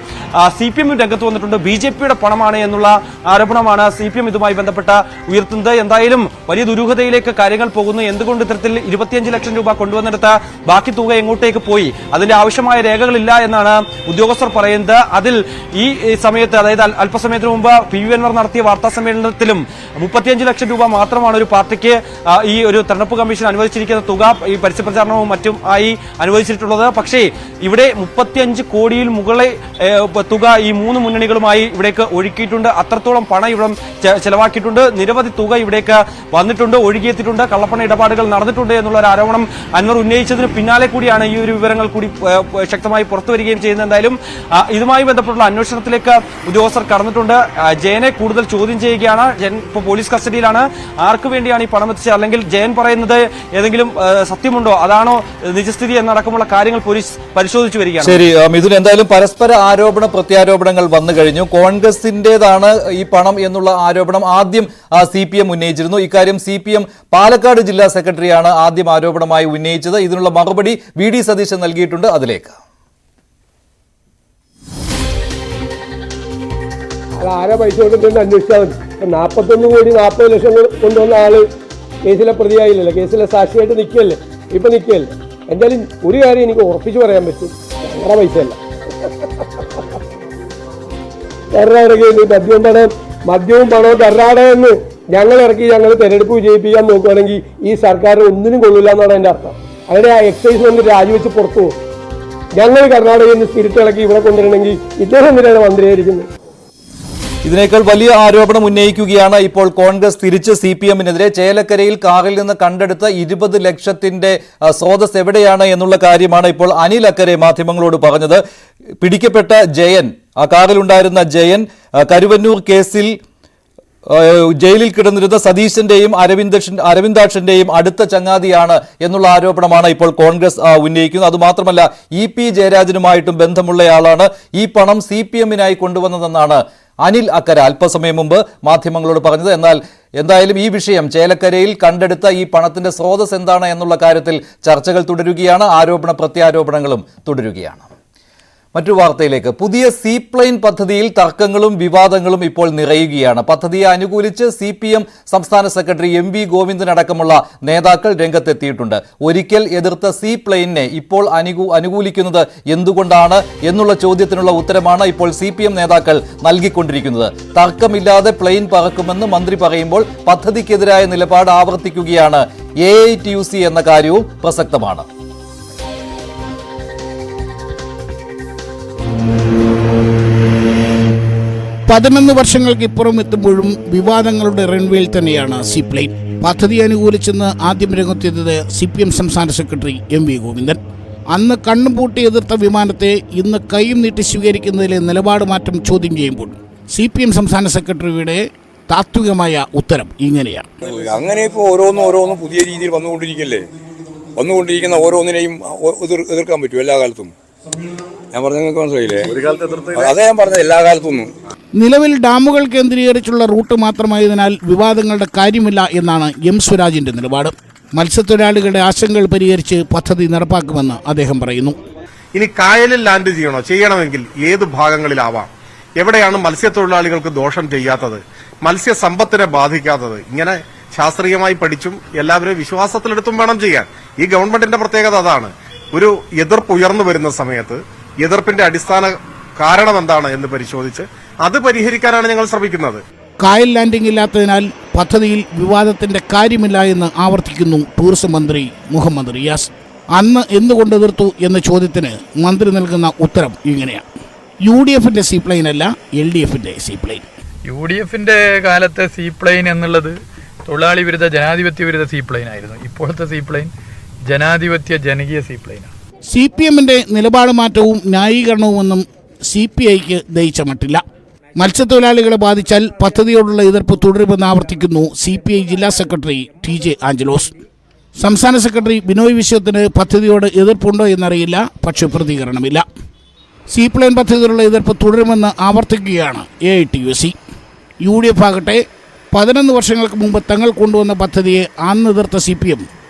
CPM രംഗത്ത് വന്നിട്ടുണ്ട്. BJP-യുടെ പണമാണ് എന്നുള്ള ആരോപണമാണ് CPM ഇതുമായി ബന്ധപ്പെട്ട് ഉയർത്തുന്നത്. എന്തായാലും വലിയ ദുരൂഹതയിലേക്ക് കാര്യങ്ങൾ പോകുന്നു. എന്തുകൊണ്ട് ഇത്തരത്തിൽ 25 ലക്ഷം രൂപ കൊണ്ടുവന്നെടുത്ത് ബാക്കി തുക എങ്ങോട്ടേക്ക് പോയി, അതിന്റെ ആവശ്യമായ രേഖകളില്ല എന്നാണ് ഉദ്യോഗസ്ഥർ പറയുന്നത്. അതിൽ ഈ സമയത്ത്, അതായത് അല്പസമയത്തിന് മുമ്പ് PV അൻവർ നടത്തിയ വാർത്താ സമ്മേളനത്തിലും 35 ലക്ഷം രൂപ മാത്രമാണ് ഒരു പാർട്ടിക്ക് ഈ ഒരു തെരഞ്ഞെടുപ്പ് കമ്മീഷൻ അനുവദിച്ചിരിക്കുന്ന തുക ഈ പരസ്യപ്രചാരണവും മറ്റും ആയി അനുവദിച്ചിട്ടുള്ളത്. പക്ഷേ ഇവിടെ 35 കോടിയിൽ മുകളിലെ തുക ഈ 3 മുന്നണികളുമായി ഇവിടേക്ക് ഒഴുക്കിയിട്ടുണ്ട്. അത്രത്തോളം പണം ഇവിടെ ചെലവാക്കിയിട്ടുണ്ട്. നിരവധി തുക ഇവിടേക്ക് വന്നിട്ടുണ്ട്, ഒഴുകിയെത്തിയിട്ടുണ്ട്. കള്ളപ്പണ ഇടപാടുകൾ നടന്നിട്ടുണ്ട് എന്നുള്ള ഒരു ആരോപണം അൻവർ ഉന്നയിച്ചതിന് പിന്നാലെ കൂടിയാണ് ഈ ഒരു വിവരങ്ങൾ കൂടി ശക്തമായി പുറത്തു വരികയും ചെയ്യുന്നത്. എന്തായാലും ഇതുമായി ബന്ധപ്പെട്ടുള്ള അന്വേഷണത്തിലേക്ക് ഉദ്യോഗസ്ഥർ കടന്നിട്ടുണ്ട്. ജയനെ കൂടുതൽ ചോദ്യം ചെയ്യുകയാണ്. ജയൻ ഇപ്പോൾ പോലീസ് കസ്റ്റഡിയിലാണ്. ആർക്ക് വേണ്ടിയാണ് ഈ പണം എത്തിച്ചത്, അല്ലെങ്കിൽ ജയൻ പറയുന്നത് ഏതെങ്കിലും സത്യമുണ്ടോ, അതാണോ നിജസ്ഥിതി എന്നടക്കമുള്ള കാര്യങ്ങൾ പോലീസ് പരിശോധിച്ചു വരികയാണ്. ശരി മിഥുൻ, എന്തായാലും പരസ്പര ആരോപണ പ്രത്യാരോപണങ്ങൾ വന്നു കഴിഞ്ഞു. കോൺഗ്രസിന്റേതാണ് ഈ പണം എന്നുള്ള ആരോപണം ആദ്യം CPM ഉന്നയിച്ചിരുന്നു. ഇക്കാര്യം CPM പാലക്കാട് ജില്ലാ സെക്രട്ടറിയാണ് ആദ്യം ആരോപണമായി ഉന്നയിച്ചത്. ഇതിനുള്ള മറുപടി VD സതീശൻ നൽകിയിട്ടുണ്ട്. അതിലേക്ക് ആരാ പൈസ കൊടുത്തിട്ട് അന്വേഷിച്ചാൽ മതി. 41 കോടി 40 ലക്ഷം കൊണ്ടുവന്ന ആള് കേസിലെ പ്രതിയായില്ലല്ലോ, കേസിലെ സാക്ഷിയായിട്ട് നിൽക്കുകയല്ലേ, ഇപ്പൊ നിൽക്കുകയല്ലേ. എന്തായാലും ഒരു കാര്യം എനിക്ക് ഉറപ്പിച്ചു പറയാൻ പറ്റും, ഞങ്ങളുടെ പൈസയല്ല. മദ്യവും പണവും കർണാടകയെന്ന് ഞങ്ങൾ ഇറക്കി ഞങ്ങൾ തെരഞ്ഞെടുപ്പ് വിജയിപ്പിക്കാൻ നോക്കുകയാണെങ്കിൽ ഈ സർക്കാർ ഒന്നിനും കൊള്ളില്ല എന്നാണ് എൻ്റെ അർത്ഥം. അങ്ങനെ ആ എക്സൈസ് വന്ന് രാജിവെച്ച് പുറത്തു പോകും. ഞങ്ങൾ കർണാടകയിൽ നിന്ന് സ്പിരിറ്റ് ഇളക്കി ഇവിടെ കൊണ്ടുവരണമെങ്കിൽ ഇദ്ദേഹം എന്തിനാണ് മന്ത്രിയായിരിക്കുന്നത്? ഇതിനേക്കാൾ വലിയ ആരോപണം ഉന്നയിക്കുകയാണ് ഇപ്പോൾ കോൺഗ്രസ് തിരിച്ച് CPM-നെതിരെ. ചേലക്കരയിൽ കാറിൽ നിന്ന് കണ്ടെടുത്ത 20 ലക്ഷത്തിന്റെ സ്രോതസ് എവിടെയാണ് എന്നുള്ള കാര്യമാണ് ഇപ്പോൾ അനിൽ അക്കരെ മാധ്യമങ്ങളോട് പറഞ്ഞത്. പിടിക്കപ്പെട്ട ജയൻ, ആ കാറിലുണ്ടായിരുന്ന ജയൻ, കരുവന്നൂർ കേസിൽ ജയിലിൽ കിടന്നിരുന്ന സതീശന്റെയും അരവിന്ദാക്ഷന്റെയും അടുത്ത ചങ്ങാതിയാണ് എന്നുള്ള ആരോപണമാണ് ഇപ്പോൾ കോൺഗ്രസ് ഉന്നയിക്കുന്നത്. അതുമാത്രമല്ല EP ജയരാജനുമായിട്ടും ബന്ധമുള്ളയാളാണ്. ഈ പണം CPM-നായി കൊണ്ടുവന്നതെന്നാണ് അനിൽ അക്കര അല്പസമയം മുമ്പ് മാധ്യമങ്ങളോട് പറഞ്ഞത്. എന്നാൽ എന്തായാലും ഈ വിഷയം ചേലക്കരയിൽ കണ്ടെടുത്ത ഈ പണത്തിന്റെ സ്രോതസ് എന്താണ് എന്നുള്ള കാര്യത്തിൽ ചർച്ചകൾ തുടരുകയാണ്, ആരോപണ പ്രത്യാരോപണങ്ങളും തുടരുകയാണ്. മറ്റു വാർത്തയിലേക്ക്. പുതിയ സീപ്ലെയിൻ പദ്ധതിയിൽ തർക്കങ്ങളും വിവാദങ്ങളും ഇപ്പോൾ നിറയുകയാണ്. പദ്ധതിയെ അനുകൂലിച്ച് CPM സംസ്ഥാന സെക്രട്ടറി MV ഗോവിന്ദൻ അടക്കമുള്ള നേതാക്കൾ രംഗത്തെത്തിയിട്ടുണ്ട്. ഒരിക്കൽ എതിർത്ത സീപ്ലെയിനെ ഇപ്പോൾ അനുകൂലിക്കുന്നത് എന്തുകൊണ്ടാണ് എന്നുള്ള ചോദ്യത്തിനുള്ള ഉത്തരമാണ് ഇപ്പോൾ CPM നേതാക്കൾ നൽകിക്കൊണ്ടിരിക്കുന്നത്. തർക്കമില്ലാതെ പ്ലെയിൻ പറക്കുമെന്ന് മന്ത്രി പറയുമ്പോൾ പദ്ധതിക്കെതിരായ നിലപാട് ആവർത്തിക്കുകയാണ് AITUC എന്ന കാര്യവും പ്രസക്തമാണ്. 11 വർഷങ്ങൾക്കിപ്പുറം എത്തുമ്പോഴും വിവാദങ്ങളുടെ റൺവേയിൽ തന്നെയാണ് സീപ്ലെയിൻ. പദ്ധതി അനുകൂലിച്ചെന്ന് ആദ്യം രംഗത്തെത്തിയത് CPM സംസ്ഥാന സെക്രട്ടറി MV ഗോവിന്ദൻ. അന്ന് കണ്ണും പൂട്ടി എതിർത്ത വിമാനത്തെ ഇന്ന് കൈയും നീട്ടി സ്വീകരിക്കുന്നതിലെ നിലപാട് മാറ്റം ചോദ്യം ചെയ്യുമ്പോൾ CPM സംസ്ഥാന സെക്രട്ടറിയുടെ താത്വികമായ ഉത്തരം ഇങ്ങനെയാണ്. അങ്ങനെ ഇപ്പോൾ ഓരോന്നും പുതിയ രീതിയിൽ വന്നുകൊണ്ടിരിക്കുന്ന ഓരോന്നിനെയും എതിർക്കാൻ പറ്റും എല്ലാ കാലത്തും. ഞാൻ പറഞ്ഞ നിങ്ങൾക്ക് മനസ്സിലായില്ലേ? അതേ ഞാൻ പറഞ്ഞത് എല്ലാ കാലത്തൊന്നും. നിലവിൽ ഡാമുകൾ കേന്ദ്രീകരിച്ചുള്ള റൂട്ട് മാത്രമായതിനാൽ വിവാദങ്ങളുടെ കാര്യമില്ല എന്നാണ് M സ്വരാജിന്റെ നിലപാട്. മത്സ്യത്തൊഴിലാളികളുടെ ആശങ്കകൾ പരിഹരിച്ച് പദ്ധതി നടപ്പാക്കുമെന്ന് അദ്ദേഹം പറയുന്നു. ഇനി കായലിൽ ലാൻഡ് ചെയ്യണമെങ്കിൽ ഏത് ഭാഗങ്ങളിലാവാം, എവിടെയാണ് മത്സ്യത്തൊഴിലാളികൾക്ക് ദോഷം ചെയ്യാത്തത്, മത്സ്യസമ്പത്തിനെ ബാധിക്കാത്തത്, ഇങ്ങനെ ശാസ്ത്രീയമായി പഠിച്ചും എല്ലാവരും വിശ്വാസത്തിലെടുത്തും വേണം ചെയ്യാൻ. ഈ ഗവൺമെന്റിന്റെ പ്രത്യേകത അതാണ്. ഒരു എതിർപ്പ് ഉയർന്നു വരുന്ന സമയത്ത് എതിർപ്പിന്റെ അടിസ്ഥാന കാരണം എന്താണ് എന്ന് പരിശോധിച്ച് അത് പരിഹരിക്കാനാണ് ഞങ്ങൾ ശ്രമിക്കുന്നത്. കായൽ ലാൻഡിംഗ് ഇല്ലാത്തതിനാൽ പദ്ധതിയിൽ വിവാദത്തിന്റെ കാര്യമില്ല എന്ന് ആവർത്തിക്കുന്നു ടൂറിസം മന്ത്രി മുഹമ്മദ് റിയാസ്. അന്ന് എന്തുകൊണ്ട് എതിർത്തു എന്ന ചോദ്യത്തിന് മന്ത്രി നൽകുന്ന ഉത്തരം ഇങ്ങനെയാണ്. UDFന്റെ സീപ്ലെയിൻ അല്ല, LDFന്റെ സീപ്ലെയിൻ. UDFന്റെ കാലത്തെ സീപ്ലെയിൻ എന്നുള്ളത് തൊഴിലാളി വിരുദ്ധ ജനാധിപത്യ വിരുദ്ധ സീപ്ലെയിൻ ആയിരുന്നു. ഇപ്പോഴത്തെ സീപ്ലെയിൻ ജനാധിപത്യ ജനകീയ സീപ്ലെയിനാണ്. CPMന്റെ നിലപാട് മാറ്റവും ന്യായീകരണവുമൊന്നും CPIക്ക് ദയിച്ച മട്ടില്ല. മത്സ്യത്തൊഴിലാളികളെ ബാധിച്ചാൽ പദ്ധതിയോടുള്ള എതിർപ്പ് തുടരുമെന്ന് ആവർത്തിക്കുന്നു CPI ജില്ലാ സെക്രട്ടറി TJ ആഞ്ചലോസ്. സംസ്ഥാന സെക്രട്ടറി ബിനോയ് വിശ്വത്തിന് പദ്ധതിയോട് എതിർപ്പുണ്ടോ എന്നറിയില്ല, പക്ഷെ പ്രതികരണമില്ല. സീപ്ലെയിൻ പദ്ധതിയോടുള്ള എതിർപ്പ് തുടരുമെന്ന് ആവർത്തിക്കുകയാണ് AITUC. UDF ആകട്ടെ 11 വർഷങ്ങൾക്ക് മുമ്പ് തങ്ങൾ കൊണ്ടുവന്ന പദ്ധതിയെ അന്ന് എതിർത്ത CPM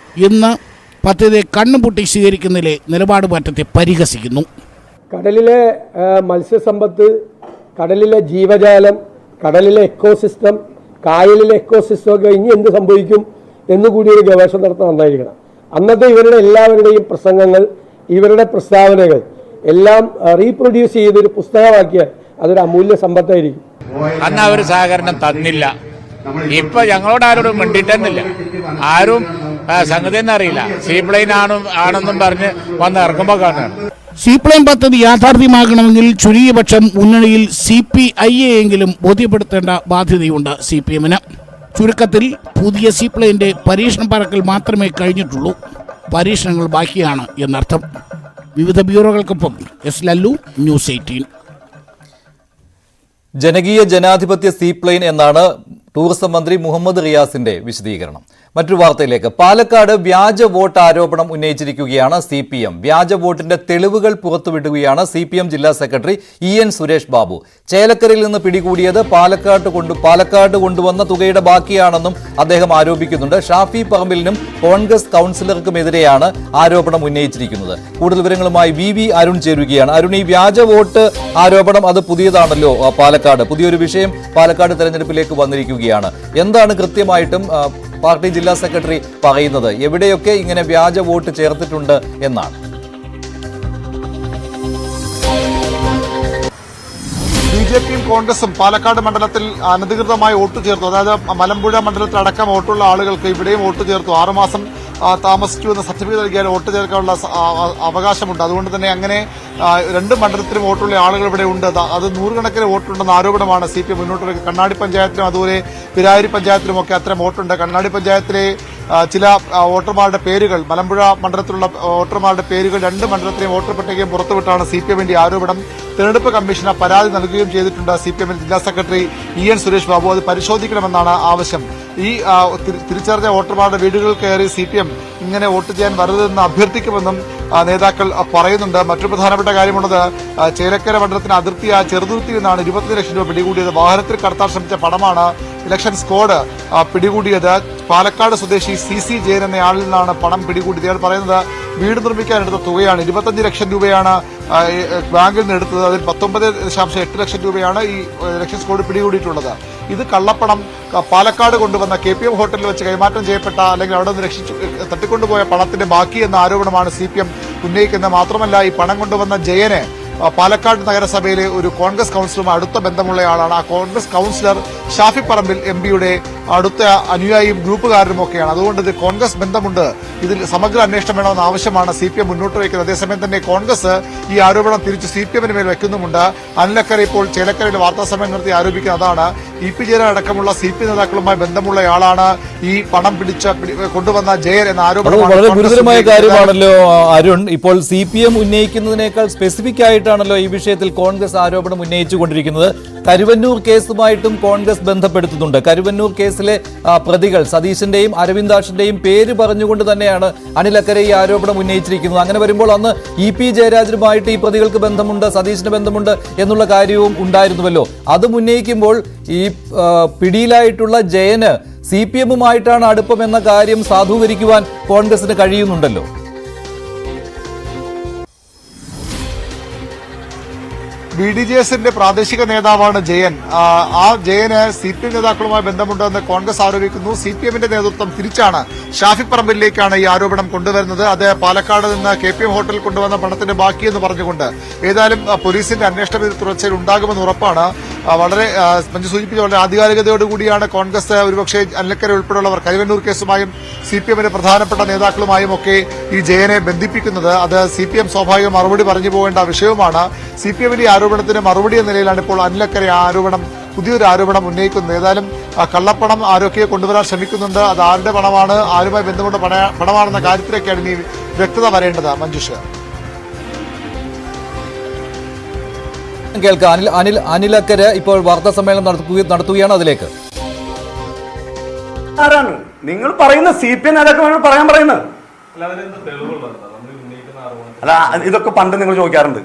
ഇന്ന് പദ്ധതിയെ കണ്ണുപൂട്ടി സ്വീകരിക്കുന്നതിലെ നിലപാട് മാറ്റത്തെ പരിഹസിക്കുന്നു. കടലിലെ മത്സ്യസമ്പത്ത്, കടലിലെ ജീവജാലം, കടലിലെ എക്കോസിസ്റ്റം, കായലിലെ എക്കോസിസ്റ്റം ഒക്കെ ഇനി എന്ത് സംഭവിക്കും എന്നുകൂടി ഒരു ഗവേഷണം നടത്താൻ നന്നായിരിക്കണം. അന്നത്തെ ഇവരുടെ എല്ലാവരുടെയും പ്രസംഗങ്ങൾ, ഇവരുടെ പ്രസ്താവനകൾ എല്ലാം റീപ്രൊഡ്യൂസ് ചെയ്തൊരു പുസ്തകമാക്കിയാൽ അതൊരു അമൂല്യ സമ്പത്തായിരിക്കും. അന്ന് അവർ സഹകരണം തന്നില്ല. ഇപ്പൊ ഞങ്ങളോട് ആരോടും മിണ്ടിട്ടെന്നില്ല. ആരും സംഗതി തന്നെ അറിയില്ല. സീപ്ലെയിൻ ആണെന്നും പറഞ്ഞ് വന്ന് ഇറക്കുമ്പോ കാണുകയാണ്. സീപ്ലെയിൻ പദ്ധതി യാഥാർത്ഥ്യമാകണമെങ്കിൽ ചുരുങ്ങിയപക്ഷം മുന്നണിയിൽ CPI എങ്കിലും ബോധ്യപ്പെടുത്തേണ്ട ബാധ്യതയുണ്ട് CPMന്. ചുരുക്കത്തിൽ പുതിയ സീപ്ലെയിന്റെ പരീക്ഷണം പറക്കൽ മാത്രമേ കഴിഞ്ഞിട്ടുള്ളൂ. പരീക്ഷണങ്ങൾ ബാക്കിയാണ് എന്നർത്ഥം. വിവിധ ബ്യൂറോകൾക്കൊപ്പം S ലല്ലു, News 18. ജനകീയ ജനാധിപത്യ സീപ്ലെയിൻ എന്നാണ് ടൂറിസം മന്ത്രി മുഹമ്മദ് റിയാസിന്റെ വിശദീകരണം. മറ്റൊരു വാർത്തയിലേക്ക്. പാലക്കാട് വ്യാജ വോട്ട് ആരോപണം ഉന്നയിച്ചിരിക്കുകയാണ് CPM. വ്യാജ വോട്ടിന്റെ തെളിവുകൾ പുറത്തുവിടുകയാണ് CPM ജില്ലാ സെക്രട്ടറി EN സുരേഷ് ബാബു. ചേലക്കരയിൽ നിന്ന് പിടികൂടിയത് പാലക്കാട് കൊണ്ടുവന്ന തുകയുടെ ബാക്കിയാണെന്നും അദ്ദേഹം ആരോപിക്കുന്നുണ്ട്. ഷാഫി പറമ്പിലിനും കോൺഗ്രസ് കൗൺസിലർക്കുമെതിരെയാണ് ആരോപണം ഉന്നയിച്ചിരിക്കുന്നത്. കൂടുതൽ വിവരങ്ങളുമായി VV അരുൺ ചേരുകയാണ്. അരുൺ, ഈ വ്യാജ വോട്ട് ആരോപണം അത് പുതിയതാണല്ലോ പാലക്കാട്. പുതിയൊരു വിഷയം പാലക്കാട് തെരഞ്ഞെടുപ്പിലേക്ക് വന്നിരിക്കുകയാണ്. എന്താണ് കൃത്യമായിട്ടും പാർട്ടി ജില്ലാ സെക്രട്ടറി പറയുന്നത്? എവിടെയൊക്കെ ഇങ്ങനെ വ്യാജ വോട്ട് ചേർത്തിട്ടുണ്ട് എന്നാണ്? BJPയും കോൺഗ്രസും പാലക്കാട് മണ്ഡലത്തിൽ അനധികൃതമായി വോട്ട് ചേർത്തു. അതായത് മലമ്പുഴ മണ്ഡലത്തിൽ അടക്കം വോട്ടുള്ള ആളുകൾക്ക് ഇവിടെയും വോട്ട് ചേർത്തു. 6 മാസം താമസിച്ചു എന്ന സർട്ടിഫിക്കറ്റ് നൽകിയാൽ വോട്ട് ചേർക്കാനുള്ള അവകാശമുണ്ട്. അതുകൊണ്ട് തന്നെ അങ്ങനെ 2 മണ്ഡലത്തിലും വോട്ടുള്ള ആളുകൾ ഇവിടെ ഉണ്ട്. അത് 100 കണക്കിന് വോട്ടുണ്ടെന്ന ആരോപണമാണ് CPM മുന്നോട്ട് വയ്ക്കുന്നത്. കണ്ണാടി പഞ്ചായത്തിലും അതുപോലെ പിരാരി പഞ്ചായത്തിലുമൊക്കെ അത്തരം വോട്ടുണ്ട്. കണ്ണാടി പഞ്ചായത്തിലെ ചില വോട്ടർമാരുടെ പേരുകൾ, മലമ്പുഴ മണ്ഡലത്തിലുള്ള വോട്ടർമാരുടെ പേരുകൾ 2 മണ്ഡലത്തിലെയും വോട്ടർ പട്ടികയും പുറത്തുവിട്ടാണ് CPMന്റെ ആരോപണം. തെരഞ്ഞെടുപ്പ് കമ്മീഷന് പരാതി നൽകുകയും ചെയ്തിട്ടുണ്ട് CPM ജില്ലാ സെക്രട്ടറി EN സുരേഷ് ബാബു. അത് പരിശോധിക്കണമെന്നാണ് ആവശ്യം. ഈ തിരിച്ചറിഞ്ഞ വോട്ടർമാരുടെ വീടുകൾ കയറി CPM ഇങ്ങനെ വോട്ട് ചെയ്യാൻ വരരുതെന്ന് അഭ്യർത്ഥിക്കുമെന്നും നേതാക്കൾ പറയുന്നുണ്ട്. മറ്റൊരു പ്രധാനപ്പെട്ട കാര്യമുള്ളത്, ചേലക്കര മണ്ഡലത്തിന് അതിർത്തിയായ ചെറുതുരുത്തിയിൽ നിന്നാണ് 25 ലക്ഷം രൂപ പിടികൂടിയത്. വാഹനത്തിൽ കടത്താൻ ശ്രമിച്ച പണമാണ് ഇലക്ഷൻ സ്ക്വാഡ് പിടികൂടിയത് പാലക്കാട് സ്വദേശി CC ജയൻ എന്ന ആളിൽ നിന്നാണ് പണം പിടികൂടിയത്. ഇയാൾ പറയുന്നത് വീട് നിർമ്മിക്കാൻ എടുത്ത തുകയാണ് 25 ലക്ഷം രൂപയാണ് ബാങ്കിൽ നിന്ന് എടുത്തത്. അതിൽ 19.8 ലക്ഷം രൂപയാണ് ഈ ഇലക്ഷൻ സ്ക്വാഡ് പിടികൂടിയിട്ടുള്ളത്. ഇത് കള്ളപ്പണം പാലക്കാട് കൊണ്ടുവന്ന KPM ഹോട്ടലിൽ വെച്ച് കൈമാറ്റം ചെയ്യപ്പെട്ട അല്ലെങ്കിൽ അവിടെ നിന്ന് തട്ടിക്കൊണ്ടുപോയ പണത്തിന്റെ ബാക്കി എന്ന ആരോപണമാണ് CPM ഉന്നയിക്കുന്നത്. മാത്രമല്ല ഈ പണം കൊണ്ടുവന്ന ജയനെ പാലക്കാട് നഗരസഭയിലെ ഒരു കോൺഗ്രസ് കൗൺസിലറുമായി അടുത്ത ബന്ധമുള്ളയാളാണ്. ആ കോൺഗ്രസ് കൗൺസിലർ ഷാഫി പറമ്പിൽ MPയുടെ അടുത്ത അനുയായിയും ഗ്രൂപ്പുകാരനുമൊക്കെയാണ്. അതുകൊണ്ട് ഇത് കോൺഗ്രസ് ബന്ധമുണ്ട്, ഇതിൽ സമഗ്ര അന്വേഷണം വേണമെന്ന ആവശ്യമാണ് CPM മുന്നോട്ട് വയ്ക്കുന്നത്. അതേസമയം തന്നെ കോൺഗ്രസ് ഈ ആരോപണം തിരിച്ച് CPMന് മേൽ വയ്ക്കുന്നുമുണ്ട്. അനിലക്കര ഇപ്പോൾ ചേലക്കരയിൽ വാർത്താസമ്മേളനം നടത്തി ആരോപിക്കുന്നത് അതാണ്. EP ജയൻ അടക്കമുള്ള CPM നേതാക്കളുമായി ബന്ധമുള്ളയാളാണ് ഈ പണം കൊണ്ടുവന്ന ജയൻ എന്ന ആരോപണം. വളരെ ഗുരുതരമായ കാര്യമാണല്ലോ അരുൺ. ഇപ്പോൾ CPM ഉന്നയിക്കുന്നതിനേക്കാൾ സ്പെസിഫിക് ആയിട്ടാണല്ലോ ഈ വിഷയത്തിൽ കോൺഗ്രസ് ആരോപണം ഉന്നയിച്ചുകൊണ്ടിരിക്കുന്നത്. കരുവന്നൂർ കേസുമായിട്ടും കോൺഗ്രസ് ബന്ധപ്പെടുത്തുന്നുണ്ട്. കരുവന്നൂർ കേസിലെ പ്രതികൾ സതീശന്റെയും അരവിന്ദാഷിന്റെയും പേര് പറഞ്ഞുകൊണ്ട് തന്നെയാണ് അനിലക്കര ഈ ആരോപണം ഉന്നയിച്ചിരിക്കുന്നത്. അങ്ങനെ വരുമ്പോൾ അന്ന് EP ജയരാജനുമായിട്ട് ഈ പ്രതികൾക്ക് ബന്ധമുണ്ട്, സതീശന് ബന്ധമുണ്ട് എന്നുള്ള കാര്യവും ഉണ്ടായിരുന്നുവല്ലോ. അതും ഉന്നയിക്കുമ്പോൾ ഈ പിടിയിലായിട്ടുള്ള ജയന് CPMുമായിട്ടാണ് അടുപ്പം എന്ന കാര്യം സാധൂകരിക്കുവാൻ കോൺഗ്രസിന് കഴിയുന്നുണ്ടല്ലോ. BDJSന്റെ പ്രാദേശിക നേതാവാണ് ജയൻ. ആ ജയന് CPM നേതാക്കളുമായി ബന്ധമുണ്ടെന്ന് കോൺഗ്രസ് ആരോപിക്കുന്നു. CPMന്റെ നേതൃത്വം തിരിച്ചാണ് ഷാഫി പറമ്പിലേക്കാണ് ഈ ആരോപണം കൊണ്ടുവരുന്നത്. അത് പാലക്കാട് നിന്ന് KPM ഹോട്ടലിൽ കൊണ്ടുവന്ന പണത്തിന്റെ ബാക്കിയെന്ന് പറഞ്ഞുകൊണ്ട്. ഏതായാലും പോലീസിന്റെ അന്വേഷണ തുടർച്ചയിൽ ഉണ്ടാകുമെന്ന് ഉറപ്പാണ്. വളരെ മഞ്ജു സൂചിപ്പിച്ച വളരെ ആധികാരികതയോടുകൂടിയാണ് കോൺഗ്രസ് ഒരുപക്ഷെ അനിലക്കര ഉൾപ്പെടെയുള്ളവർ കരുവന്നൂർ കേസുമായും CPMന്റെ പ്രധാനപ്പെട്ട നേതാക്കളുമായും ഒക്കെ ഈ ജയനെ ബന്ധിപ്പിക്കുന്നത്. അത് CPM സ്വാഭാവിക മറുപടി പറഞ്ഞു പോകേണ്ട വിഷയവുമാണ്. CPMന്റെ ആരോപണത്തിന് മറുപടി എന്ന നിലയിലാണ് ഇപ്പോൾ അനിലക്കര ആരോപണം, പുതിയൊരു ആരോപണം ഉന്നയിക്കുന്നത്. ഏതായാലും കള്ളപ്പണം ആരൊക്കെ കൊണ്ടുവരാൻ ശ്രമിക്കുന്നുണ്ട്, അത് ആരുടെ പണമാണ്, ആരുമായി ബന്ധമുള്ള പണമാണെന്ന കാര്യത്തിലേക്കാണ് ഇനി വ്യക്തത വരേണ്ടത്. മഞ്ജുഷ കേൾക്കാം. അനിലക്കര ഇപ്പോൾ വാർത്താ സമ്മേളനം നടത്തുകയാണ്. അതിലേക്ക് ആരാണ് നിങ്ങൾ പറയുന്ന CPM നേതാക്കളാണ് പറയാൻ പറയുന്നത്? അല്ല, ഇതൊക്കെ പണ്ട് നിങ്ങൾ ചോദിക്കാറുണ്ട്.